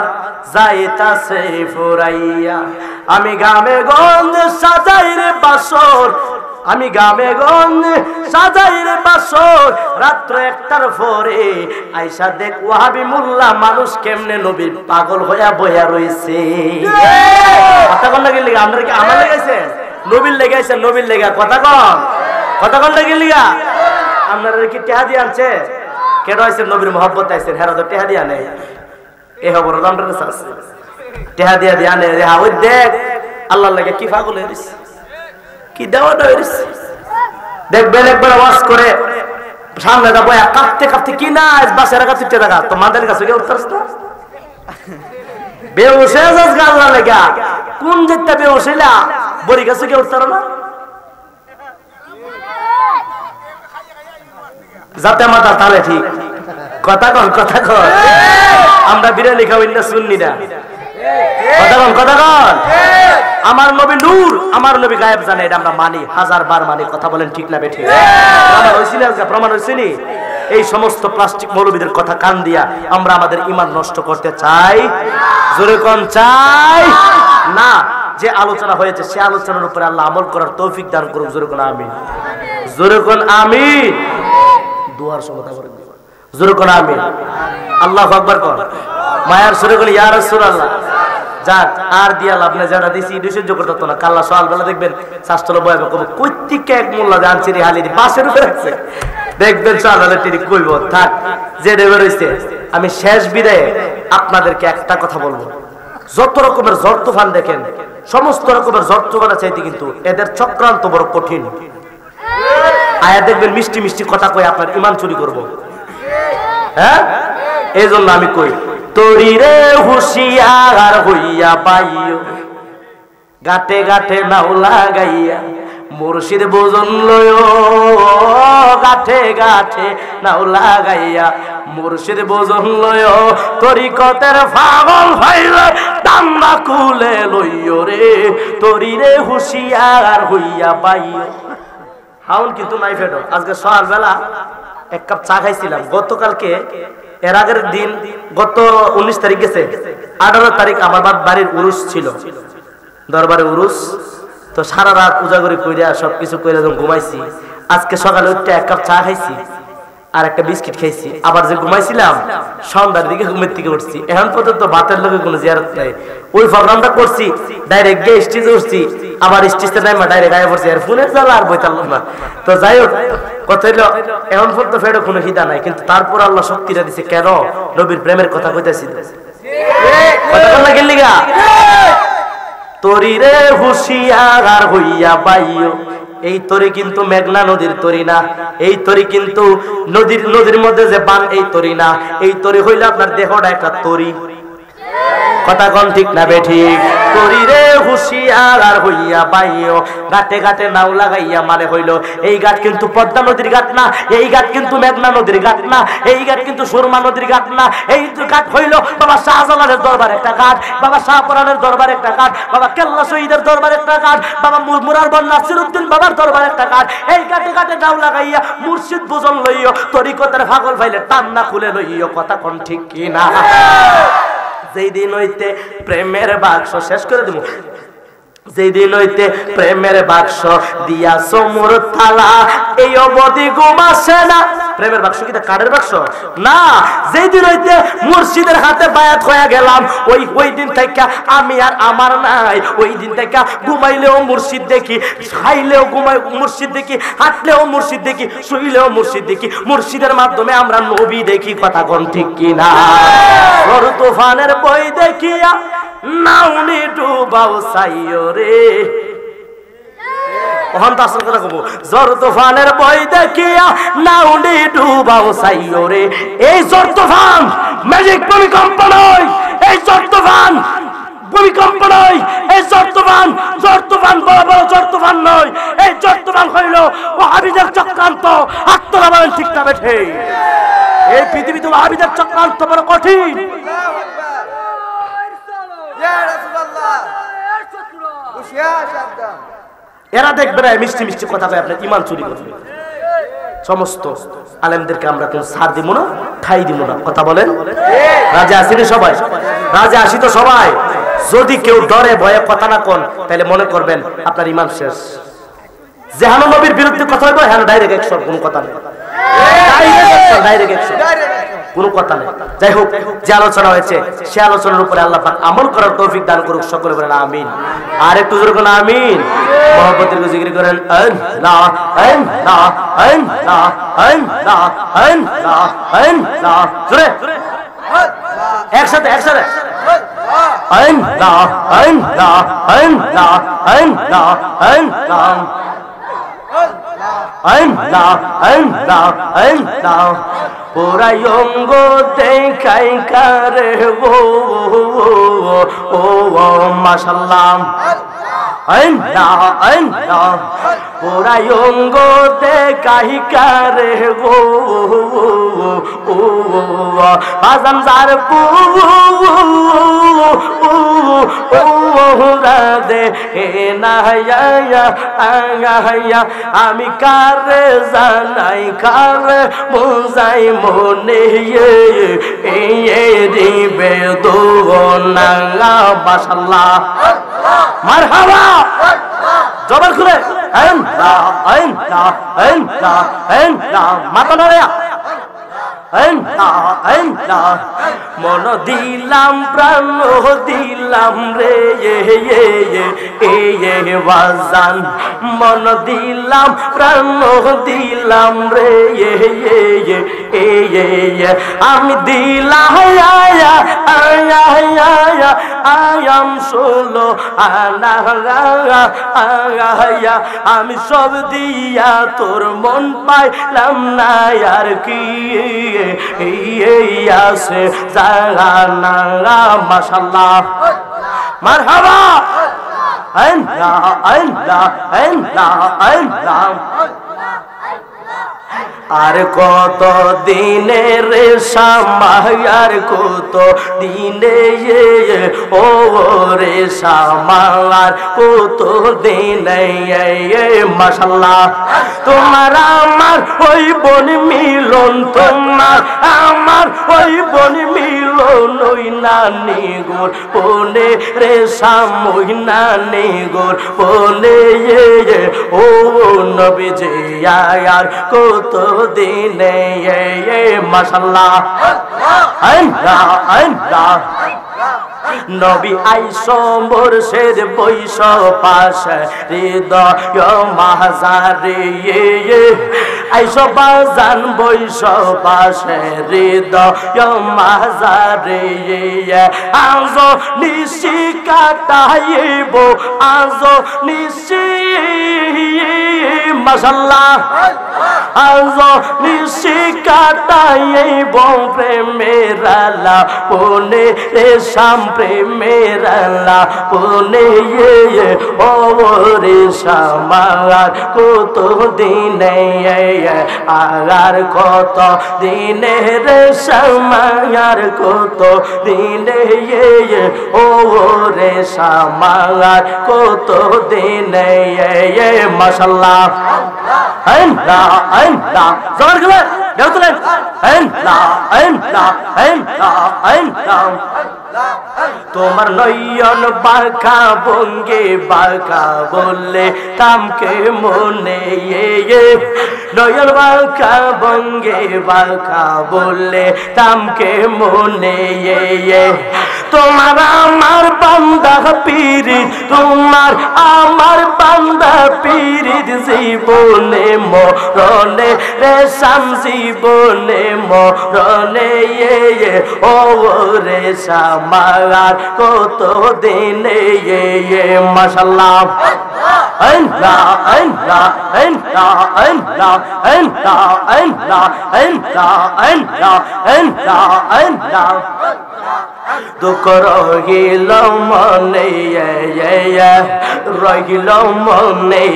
যাইতাছে ফুরাইয়া, আমি গ্রামে গঞ্জে সাজাই রে বাসর, আমি গ্রামে গঞ্জে সাজাই রে বাসর, রাত্র 1টার পরে আইসা দেখ ওয়াহাবি মোল্লা মানুষ কেমনে নবীর পাগল হইয়া বইয়া রইছে। কথা কোন লাগি লিগা? আমরা কি আমার লেগেছে? নবীর লেগেছে, নবীর লেগা। কথা কোন লাগি লিগা? আপনারা কি টেহা দিয়ে আনছে? কেন আইছে নবীর মহব্বত আইছে, হেরা তো টেহা দিয়ে আনে, এ খবর আমরা আছে টেহা দিয়া দিয়ে আনে। ওই দেখ আল্লাহর লাগে কি পাগল হইছে, কি দেওয়াটা হইছে। দেখবেন একবার ওয়াজ করে সামনে দা বয়া কাঁপতে কাঁপতে কি না বাসের কাছে উঠতে থাকা, তো মাদের কাছে গিয়ে উঠতাস না, বেউসে যাস গাল্লা লাগা, কোন যেটা বেউসিলা বড়ি কাছে গিয়ে উঠতার না, যাতে মাথা তাহলে ঠিক। কথা কন আমরা বিরিয়ানি খাওয়াই না শুননি না, কথা কন আমার নবী নূর, আমার নবী গায়েব জানে, এটা আমরা মানি, 1000বার মানি। কথা বলেন ঠিক না বেঠিক? প্রমাণ হয়েছিনি? এই সমস্ত প্লাস্টিক মৌলবীদের কথা কান দিয়া আমরা আমাদের ঈমান নষ্ট করতে চাই? জোরে কোন চাই না? যে আলোচনা হয়েছে সে আলোচনার উপরে আল্লাহ আমল করার তৌফিক দান করুন। জোরে কোন আমিন, জোরে কোন আমিন। দুয়ার সমতা করে জোরে কোন আমিন। আল্লাহু আকবার কর, মায়ার সুরে কোন ইয়া রাসূলুল্লাহ। যাক আর দিয়া লাভ না, যারা দিছি সহ্য করতে না। কাল্লা সকালবেলা দেখবেন শাস্ত্র বয় কৈতিক এক মোল্লা জানছি রে হালি বাসের উপরে রাখছে, দেখবেন সকালে তিনি কইব থাক যে দেবে রয়েছে। আমি শেষ বিদায়ে আপনাদেরকে একটা কথা বলবো, যত রকমের ঝড় তুফান দেখেন, সমস্ত রকমের ঝড় তুফানের চাইতে কিন্তু এদের চক্রান্ত বড় কঠিন। আয়া দেখবেন মিষ্টি মিষ্টি কথা কই আপনার ঈমান চুরি করব, হ্যাঁ? এই জন্য আমি কই তরি রে হুশিয়ার হইয়া পাইও, গাটে গাটে নাও লাগাইয়া মুর্শিদ বোজন লয়, গাঠে গাঠে নাও লাগাইয়া মুর্শিদ বোজন লয়, তরিকতের পাগল হইলে টান্না কুলে লইও রে তরি রে হুশিয়ার হইয়া পাইও। হাউন কিন্তু নাই ফেটো। আজকে সকালবেলা এক কাপ চা খাইছিলাম। গতকালকে এর আগের দিন গত 19 তারিখ গেছে, 18 তারিখ আমার বাড়ির উরুস ছিল, দরবারে উরুস। তো সারা রাত উজাগরি কইরা সবকিছু কইরা যখন ঘুমাইছি, আজকে সকালে উঠে এক কাপ চা খাইছি আর একটা বিস্কিট খাইছি। আবার যে ঘুমাইছিলাম সন্ধ্যার দিকে ঘুমের থেকে উঠছি। এখন পর্যন্ত ভাতের লোকে কোনো জিয়ারত নাই। ওই প্রোগ্রামটা করছি, ডাইরেক্ট গিয়ে স্টেজে উঠছি, আবার স্টেজে নাই ডাইরেক্ট আগে পড়ছি। আর ফোনের জ্বালা আর বইতাম না। তো যাই হোক, কথা হইলো এখন পর্যন্ত ফেরো কোনো হিদা নাই, কিন্তু তারপর আল্লাহ শক্তিটা দিছে। কেন? নবীর প্রেমের কথা কইতাছি। কথা না গেলি গা তরি রে হুশিয়ার হইয়া পাইও। এই তরি কিন্তু মেঘনা নদীর তরি না, এই তরি কিন্তু নদীর মধ্যে যে বান, এই তরি না। এই তরি হইলে আপনার দেহটা একটা তরি। কথা কোন ঠিক না বেঠিক? তরি রে হুশিয়ার হইয়া পাইও। ঘাটে ঘাটে নাও লাগাইয়া মানে হইল এই ঘাট কিন্তু পদ্মা নদীর ঘাট না, এই ঘাট কিন্তু মেঘনা নদীর ঘাট না, এই ঘাট কিন্তু সুরমা নদীর ঘাট না। এই ঘাট হইল বাবা শাহজালালের দরবার একটা ঘাট, বাবা শাহপুরানের দরবার একটা ঘাট, বাবা কেল্লা শহীদের দরবার একটা ঘাট, বাবা মুরারবন নাসিরউদ্দিন বাবার দরবার একটা ঘাট। এই ঘাটে ঘাটে নাও লাগাইয়া মুর্শিদ বুঝন লইও, তরিকতের পাগল ফাইলে টান্না খুলে লইও। কথা কোন ঠিক কি না? যেই দিন হইতে প্রেমের বাক্স শেষ করে দেব, যেই দিন হইতে প্রেমের বাক্স দিয়া সমুর থালা, এই অবধি ঘুম আসে না। প্রেমের বাক্স কি কাঠের বাক্স না? যেই দিন হইতে মুর্শিদের হাতে বায়াত হয়ে গেলাম, ওই দিন থেকে আমি আর আমার নাই। ওই দিন থেকে ঘুমাইলেও মুর্শিদ দেখি, খাইলেও ঘুমাই মুর্শিদ দেখি, হাঁটলেও মুর্শিদ দেখি, শুইলেও মুর্শিদ দেখি। মুর্শিদের মাধ্যমে আমরা নবী দেখি। কথা কোন ঠিক কিনা? ঝড় তুফানের বই দেখিয়া নাউনি ডুবাও সাইও রে। ওখান তো আসল কথা কব। ঝড় তুফানের বই দেখিয়া নাউনি ডুবাও সাইও রে। এই ঝড় তুফান ম্যাজিক ভূমিকম্প নয়, এই ঝড় তুফান ভূমিকম্প নয়, এই ঝড় তুফান বড় বড় ঝড় তুফান নয়। এই ঝড় তুফান হইল ওয়াহাবিদের চক্রান্ত। আত্মরা বলেন ঠিক না বেঠে? এই পৃথিবীতে ওয়াহাবিদের চক্রান্ত বড় কঠিন। এরা দেখবে না মিষ্টি মিষ্টি কথা কয় আপনার ইমান চুরি করবে। সমস্ত আলেমদেরকে আমরা কেউ ছাড় দিব না, ঠাই দিব না। কথা বলেন? রাজা আসিনি সবাই? রাজা আসি তো সবাই। যদি কেউ ডরে ভয়ে কথা না কোন, তাহলে মনে করবেন আপনার ইমান শেষ। যেহানো নবীর বিরুদ্ধে কথা হইব, হ্যাঁ ডাইরেক্ট অ্যাকশন, কোনো কথা নেই। ডাইরেক্ট অ্যাকশন, কোনো কথা নেই। যাই হোক, যে আলোচনা হয়েছে সে আলোচনার উপরে আল্লাহ পাক আমল করার তৌফিক দান করুক। সকলে বলেন আমিন। আর একটু জোরে বলেন আমিন। মহব্বতের জিকির করেন আল্লাহ আল্লাহ আল্লাহ আল্লাহ আল্লাহ আল্লাহ। জোরে একসাথে একসাথে আল্লাহ আল্লাহ আল্লাহ আল্লাহ আল্লাহ আল্লাহ আল্লাহ আল্লাহ। পুরাই অঙ্গ দেখাই কারে ও মাশাআল্লাহ আল্লাহ আল্লাহ। পুরাই অঙ্গ দেখাই কারে আজম জার দে না আমি কারে জানাই কারে বুঝাই মনে দিবে দোনা। মাশাআল্লাহ মারহাবা জবর করে আল্লাহ আল্লাহ আল্লাহ আল্লাহ। মাথা নাড়া মন দিলাম প্রাণ দিলাম রে বাজান, মন দিলাম প্রাণ দিলাম রে আমি দিলাম আয়াম ষোলো আনা আমি সব দিয়া তোর মন পাইলাম না আর কি আছে জানা। মাশাআল্লাহ মারহাবা আল্লাহ আল্লাহ আল্লাহ আল্লাহ। আর কত দিনের সামার কত দিনে ও রে সামার কত দিনে মাশাআল্লাহ তোমার আমার ওই বন মিলন তোমার আমার ওই বন মিলন ওই নানি গোর বনে রে সামই নানি গোর বনে ও নবী যে আর কত দিনে মাশাআল্লাহ আল্লাহ আল্লাহ নবী আইসো মুর্শিদ বৈশ পাশে হৃদয় মাহজারে আইসো বাজান বৈশ পাশে হৃদয় মাহজারে আজ নিশি কাটাইব আজ নিশি মাশাআল্লাহ আজ নিশি কাটাইব প্রেমের লাপনে রে শাম প্রেমের লাপনে ও রে শামার কত দিনে আর কত দিনে রে শামার কত দিনে ও রে শামার কত দিনে মাশাআল্লাহ আল্লাহ আল্লাহ জোর করে দেও তুলেন আল্লাহ আল্লাহ আল্লাহ আল্লাহ তোমার নয়ন বাঁকা বঙ্গে বাঁকা বললে কামকে মনে নয়ন বাঁকা বঙ্গে বাঁকা বললে কামকে মনে তোমার আমার বান্দা পীরিত তোমার আমার বান্দা পীরিত জীবনে মরণে রেশাম জীবনে মরণে ও রেশামার কত দিনে মাশাআল্লাহ আল্লাহ আল্লাহ আল্লাহ আল্লাহ আল্লাহ আল্লাহ আল্লাহ আল্লাহ আল্লাহ আল্লাহ দুঃখ রহিল মনে রহিল মনে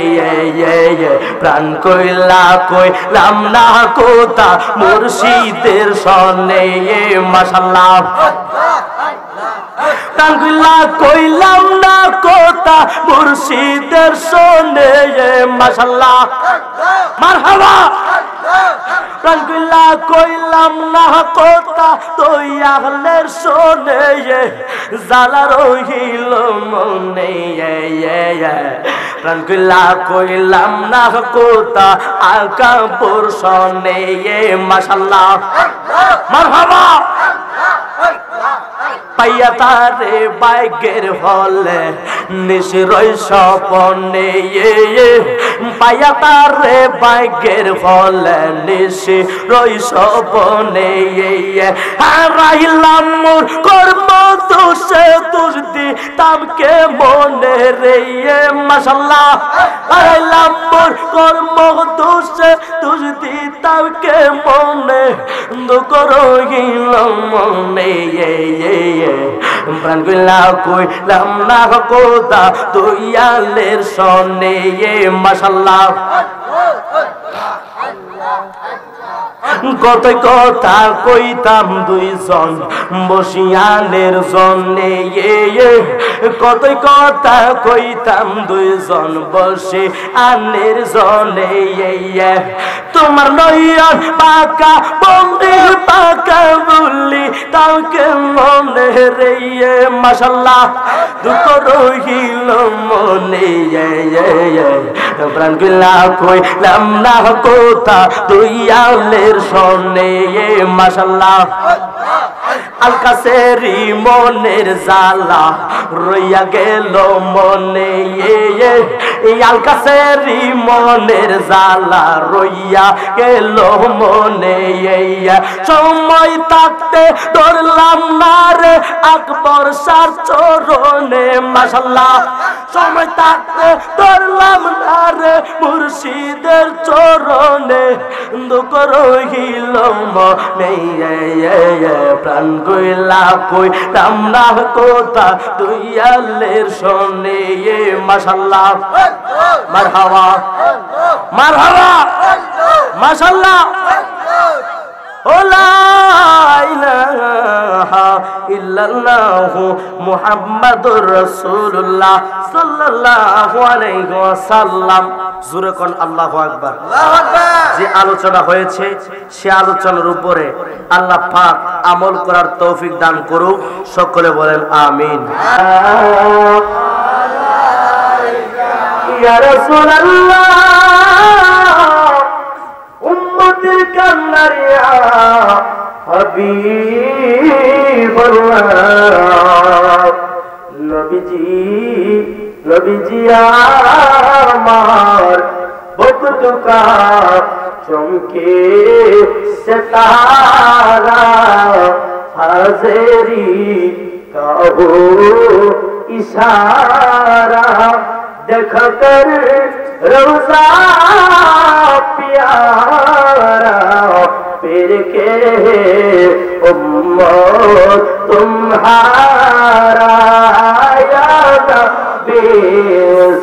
প্রাণ কইলা কইলাম না কোথা মুর্শিদের সনে মাশাআল্লাহ প্রাণ কইলা কইলাম না কোথা মুর্শিদের সনে মাশাআল্লাহ মারহাবা প্রাণ কইলা কইলাম না কোথা তুই আগলের শোনে জালা রহিল মনে প্রাণ কইলা কইলাম না কোথা আকাপুর শোনে মাশাআল্লাহ মারহাবা পাইয়া তারে বাইকের হলে নিশিরই স্বপনে পাইয়া তারে বাইকের হলে নিশিরই স্বপনে হারাইলাম মোর কর্ম দোষে দোষ দিতামকে মনে রে মাশাআল্লাহ হারাইলাম মোর কর্ম দোষে দোষ দিতামকে মনে দুঃখ রহিল মনে প্রাণ কইলা কইলাম না কোথা তুই আলের সনে মাশাআল্লাহ কত কথা কইতাম দুইজন বসিয়ানের জন্যে কত কথা কইতাম দুইজন বসে আনের জনে তোমার নয়ন পাকা বন্দির পাকা বললি তাকে মনে রে মাশাআল্লাহ দুঃখ রহিল মনে প্রাণ কইলা কইলাম না কোথা তুই আলের সনে মাশাআল্লাহ আল কাছেরি মনের জালা রইয়া গেল মনে আল কাছেরি মনের জালা রইয়া গেল মনে সময় থাকতে ধরলা ধরলাম না রে আকবর শাহ চরণে মাশাআল্লাহ সময় থাকতে ধরলাম না রে মুর্শিদের চরণে দুঃখ রহিল মনে প্রাণ গইলা কই নাম না কোথা তুই আল্লের শোনে মাশাআল্লাহ মারহাবা মারহাবা মাশাআল্লাহ লা ইলাহা ইল্লাল্লাহু মুহাম্মাদুর রাসূলুল্লাহ সাল্লাল্লাহু আলাইহি ওয়াসাল্লাম। জোরে কোন আল্লাহু আকবার। আল্লাহু আকবার। যে আলোচনা হয়েছে সে আলোচনার উপরে আল্লাহ পাক আমল করার তৌফিক দান করুক। সকলে বলেন আমিন। ইয়া রাসূলুল্লাহ উম্মতের কান্নারিয়া হাবিবুল্লাহ নবীজি আমার বকুতুকা চমকে সিতারা হাজেরি কাহো ইশারা देखकर रोज़ा प्यारा फिर के उम्मत तुम्हारा या नबी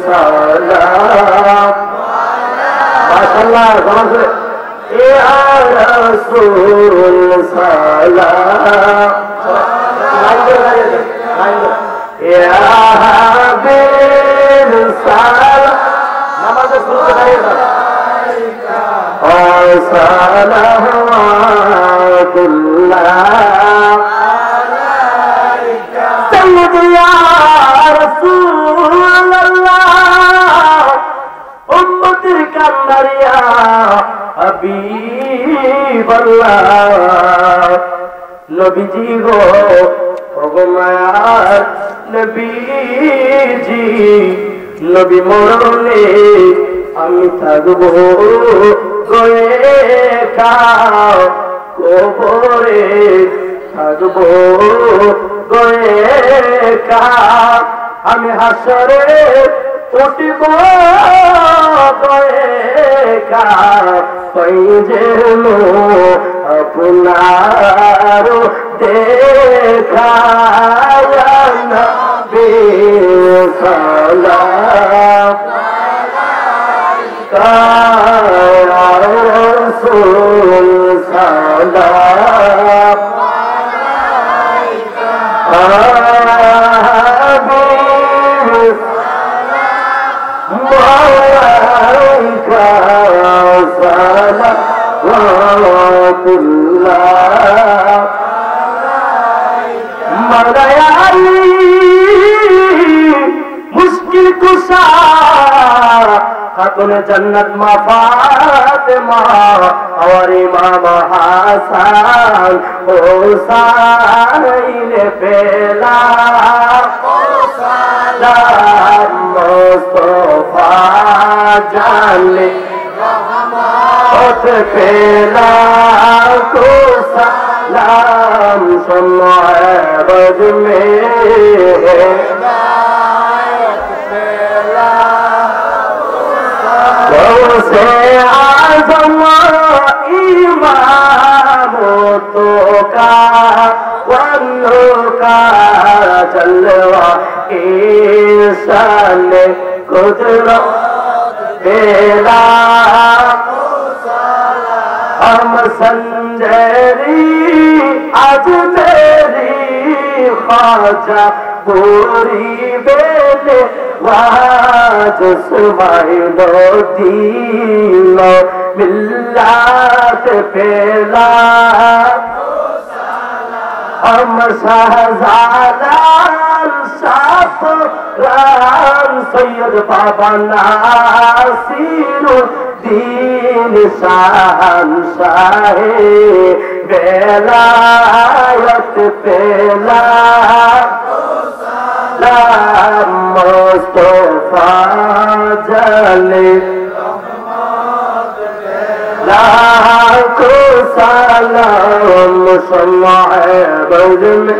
सलाम माशाअल्लाह या रसूल सलाम या हबीब सलाम नमाज़ शुरू करिएगा और सलावतुल्लाह सैयद या रसूल अल्लाह उम्मतेर कांदारिया हबीब अल्लाह नबीजी गो भगवान नबीजी नबी मरणे আমি থাকবো গয়ে খাও কবরে থাকবো গয়ে খাও আমি হাসরে উঠব গয়ে খাও কই যেন আপনার দেখা নবী সালাম या रसूल सलाम हबीब मौलाका सलावतुल्लाह मौला मुश्किल कुशा खातून जन्नत मा फातिमा और इमाम हसन हुसैन पेला सलाम मुस्तफा जाने रहमत पेला को सलाम समाज में से आज़म इमाम तो का वन्नो का जलवा ईशान कुदरत बेला हम संजरी आज मेरी ख्वाजा पूरी बेले वाज सुमाइलो दीनो मिल्लात पेला हम शाहजादान साफ राम सैयद बाबा नासिरुद्दीन शाहन शाहे बेलायत पेला मुस्तफा जले लाखों सलाम समाअत में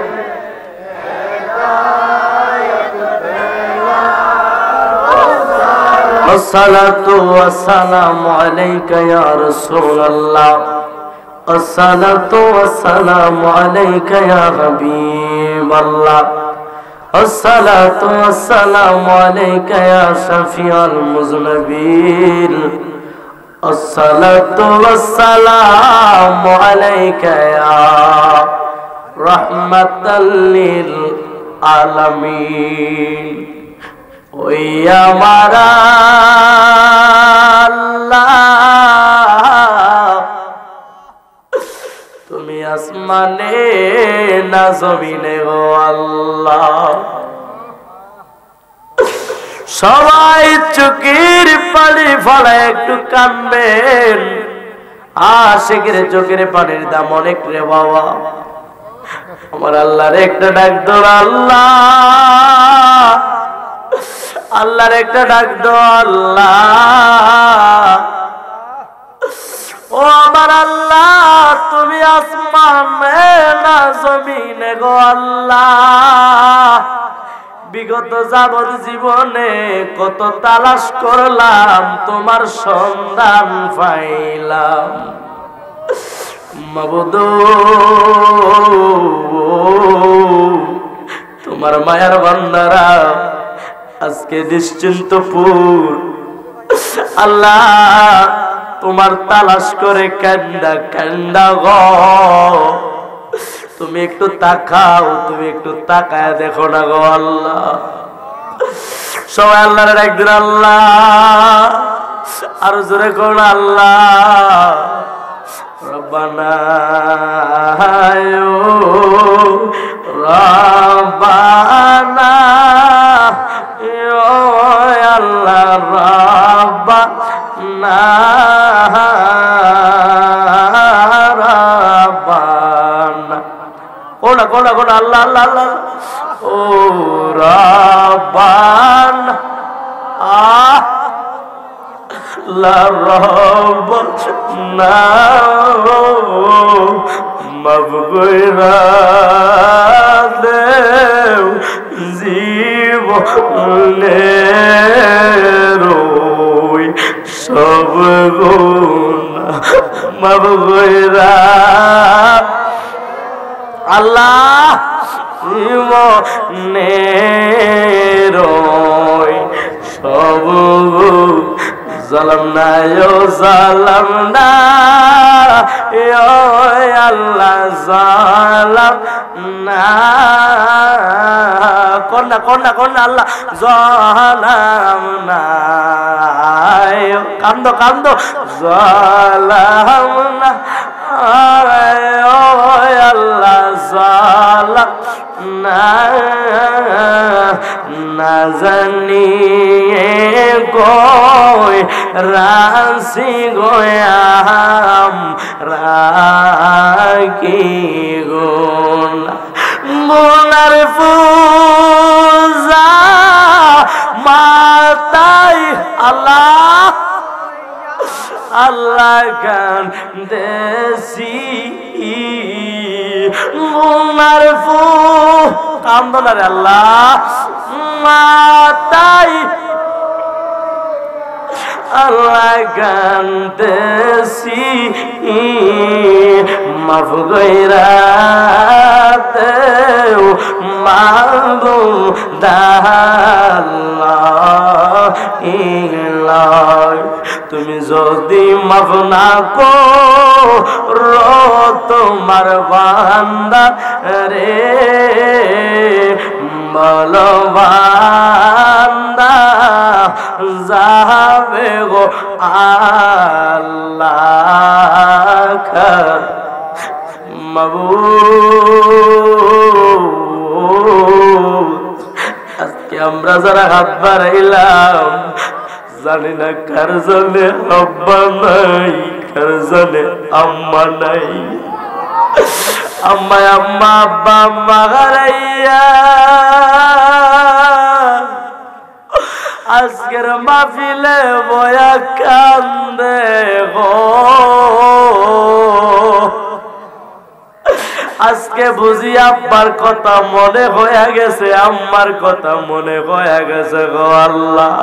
अस्सलातु वस्सलामु अलैका या रसूल अल्लाह अस्सलातु वस्सलामु अलैका या हबीब अल्लाह अस्सलातु वस्सलामु अलैका या शफीअल मुज़नबीन अस्सलातु वस्सलामु अलैका या रहमतल लिल आलमीन। ওই আমার আল্লাহ তুমি আসমানে না জমিনে গো আল্লাহ। সবাই চোখের পানি ফেলে একটু কাঁদবেন, আশিকের চোখের পানির দাম অনেক রে বাবা। আমার আল্লাহর একটা ডাক দাও আল্লাহ, আল্লাহর একটা ডাক দাও আল্লাহ। ও আমার আল্লাহ তুমি আসমানে না জমিনে গো আল্লাহ। বিগত যাবত জীবনে কত তালাশ করলাম, তোমার সন্ধান পাইলাম মাবুদ। তোমার মায়ার বান্দারা আজকে নিশ্চিন্তপুর আল্লাহ তোমার তালাশ করে কান্দা কান্দা গো। তুমি একটু তাকাও, তুমি একটু তাকায় দেখো না গো আল্লাহ। সবাই আল্লাহর একদিন আল্লাহ আর জোরে কোন আল্লাহ। রব্বানা রব্বানা আল্লাহ রব্বানা রব্বানা কোন কোন কোন আল্লাহ আল্লাহ আল্লাহ ও রব্বানা লা রব্বানা মাফগয়রা দেও জীবনের সব গুনাহ মাফগয়রা আল্লাহ জীবনের সব জালামনা ইয়া জালামনা ইয়া আল্লাহ জালামনা কোনা কোনা কোনা আল্লাহ জালামনা কান্দো কান্দো জালামনা আল্লাহ জালামনা না জানিয়ে কই রাশি গোয়াম রাখি গোনা মোনার পূজা মাতাই আল্লাহ আল্লাহ গান দেশি মোনার পূ কান্দনারে আল্লাহ মাতাই আল্লাহ গানতেছি মাফ গয়রা দেও মাবুদ আল্লাহ ইল্লাহ। তুমি যদি মাফ না করো তোমার বান্দা রে বলো বান্দা যাবে গো আল্লাহ মাবুদ। আজকে আমরা যারা হাত বাড়াইলাম জানি না কার জানে আব্বা নাই, কার জানে আম্মা নাই। আম্মা আম্মা আব্বা আম্মা হারাইয়া আজকের মাহফিলে বয়া কান্দে গো, আজকে বুঝি আব্বার কথা মনে হয়ে গেছে, আম্মার কথা মনে হয়ে গেছে গো আল্লাহ।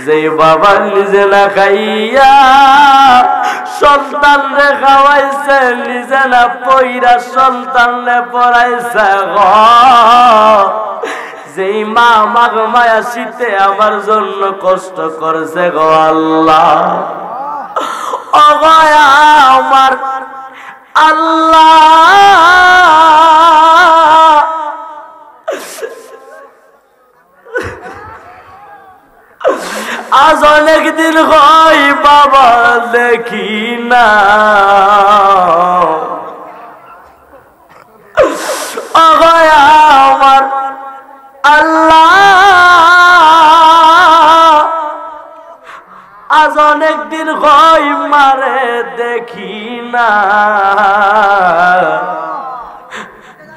যে বাবা নিজে না খাইয়া সন্তান রে খাওয়াইছে, নিজে না পইরা সন্তান রে পড়াইছে গো, যেই মা মাগ মায়া শীতে আমার জন্য কষ্ট করছে গো আল্লাহ। ও মায়া আমার আল্লাহ, আজ অনেকদিন হয় বাবা দেখি না, ও মায়া আমার আল্লাহ, আজ অনেকদিন হয় মারে দেখি না,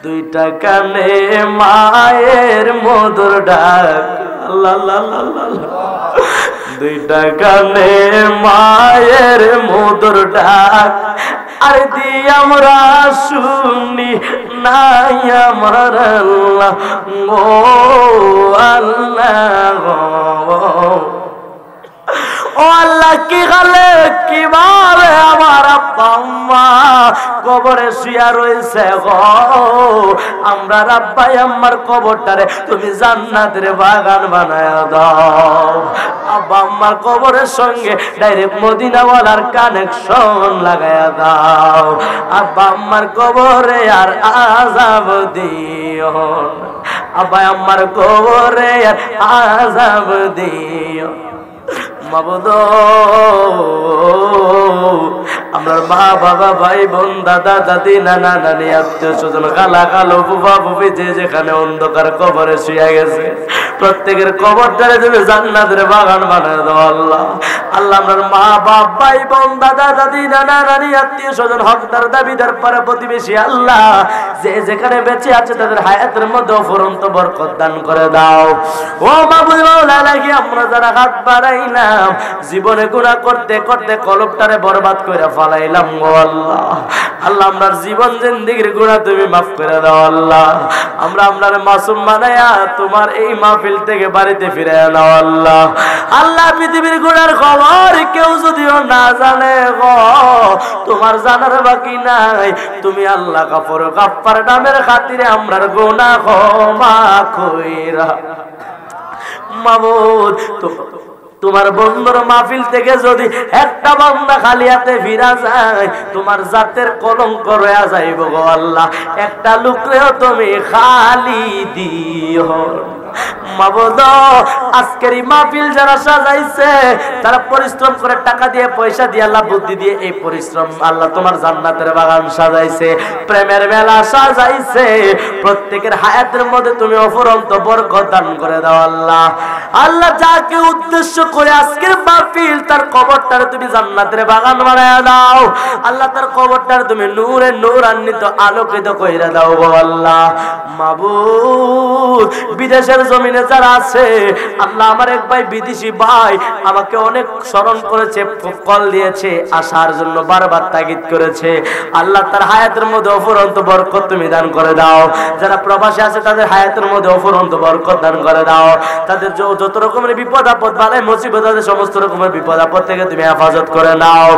দুইটা কানে মায়ের মধুর ডাক, দুইটা কানে মায়ের মধুর ডাক, আর দি আমরা শুনি নাই আমার আল্লাহ ও আল্লাহ ও আল্লাহ। কি গালে কিভাবে আমার আব্বা আম্মা কবরে শুয়া রয়েছে গো, আমরা আব্বাই আম্মার কবরটারে তুমি জান্নাতের বাগান বানায় দাও। আব্বা আম্মার কবরের সঙ্গে ডাইরেক্ট মদিনাওয়ালার কানেকশন লাগায়া দাও। আব্বা আম্মার কবরে আর আযাব দিও না, আব্বা আম্মার কবরে আর আযাব দিও মাবুদ। আমরা মা বাবা ভাই বোন দাদা দাদি নানা নানি আত্মীয় স্বজন খালা খালো ফুফা ফুফি যে যেখানে অন্ধকার কবরে শুয়ে গেছে, প্রত্যেকের কবরটারে তুমি জান্নাতের বাগান বানায় দাও আল্লাহ। আল্লাহ আমার মা বাপ ভাই বোন দাদা দাদি নানা নানি আত্মীয় স্বজন হকদার দাবিদার পাড়া প্রতিবেশী আল্লাহ যে যেখানে বেঁচে আছে তাদের হায়াতের মধ্যে অফুরন্ত বরকত দান করে দাও। ও মাবুদ মাওলা লাগি আমরা যারা হাত বাড়াইলাম জীবনে গুনাহ করতে করতে কলবটারে বরবাদ করে ফালাইলাম গো আল্লাহ। আল্লাহ আমরার জীবন জিন্দেগির গুনাহ তুমি মাফ করে দাও আল্লাহ। আমরা আপনার মাসুম বানায়া তোমার এই মাহফিল থেকে বাড়িতে ফিরে নাও আল্লাহ। আল্লাহ পৃথিবীর গুনার খবর কেউ যদিও না জানে গো, তোমার জানার বাকি নাই। তুমি আল্লাহ গফুর গাফফার নামের খাতিরে আমরার গুনাহ ক্ষমা কইরা মাবুদ। তোমার বন্ধুর মাহফিল থেকে যদি একটা বান্দা খালি হাতে ফিরা যায়, তোমার জাতের কলঙ্ক রয়া যাইব গো আল্লাহ। একটা লুকরেও তুমি খালি দিও মাবুদ। আজকের এই মাহফিল যারা সাজাইছে তারা পরিশ্রম করে টাকা দিয়ে পয়সা দিয়ে আল্লাহ বুদ্ধি দিয়ে এই পরিশ্রম আল্লাহ তোমার জান্নাতের বাগান সাজাইছে, প্রেমের মেলা সাজাইছে। প্রত্যেকের হায়াতের মধ্যে তুমি অফুরন্ত বরকত দান করে দাও আল্লাহ। আল্লাহ যাকে উদ্দেশ্য করে আজকের মাহফিল তার কবরটারে তুমি জান্নাতের বাগান বানায়া দাও আল্লাহ। তার কবরটারে তুমি নূরে নূরান্বিত আলোকিত কইরা দাও গো আল্লাহ। মাবুদ বিদেশের জমিনে যারা আছে আল্লাহ, আমার এক ভাই বিদেশি ভাই আমাকে অনেক স্মরণ করেছে, কল দিয়েছে, আসার জন্য বারবার তাগিদ করেছে। আল্লাহ তার হায়াতের মধ্যে অফুরন্ত বরকত তুমি দান করে দাও। যারা প্রবাসী আছে তাদের হায়াতের মধ্যে অফুরন্ত বরকত দান করে দাও। তাদের যত রকমের বিপদ আপদ বালাই মুসিবত আছে সমস্ত রকমের বিপদ আপদ থেকে তুমি হেফাজত করে নাও।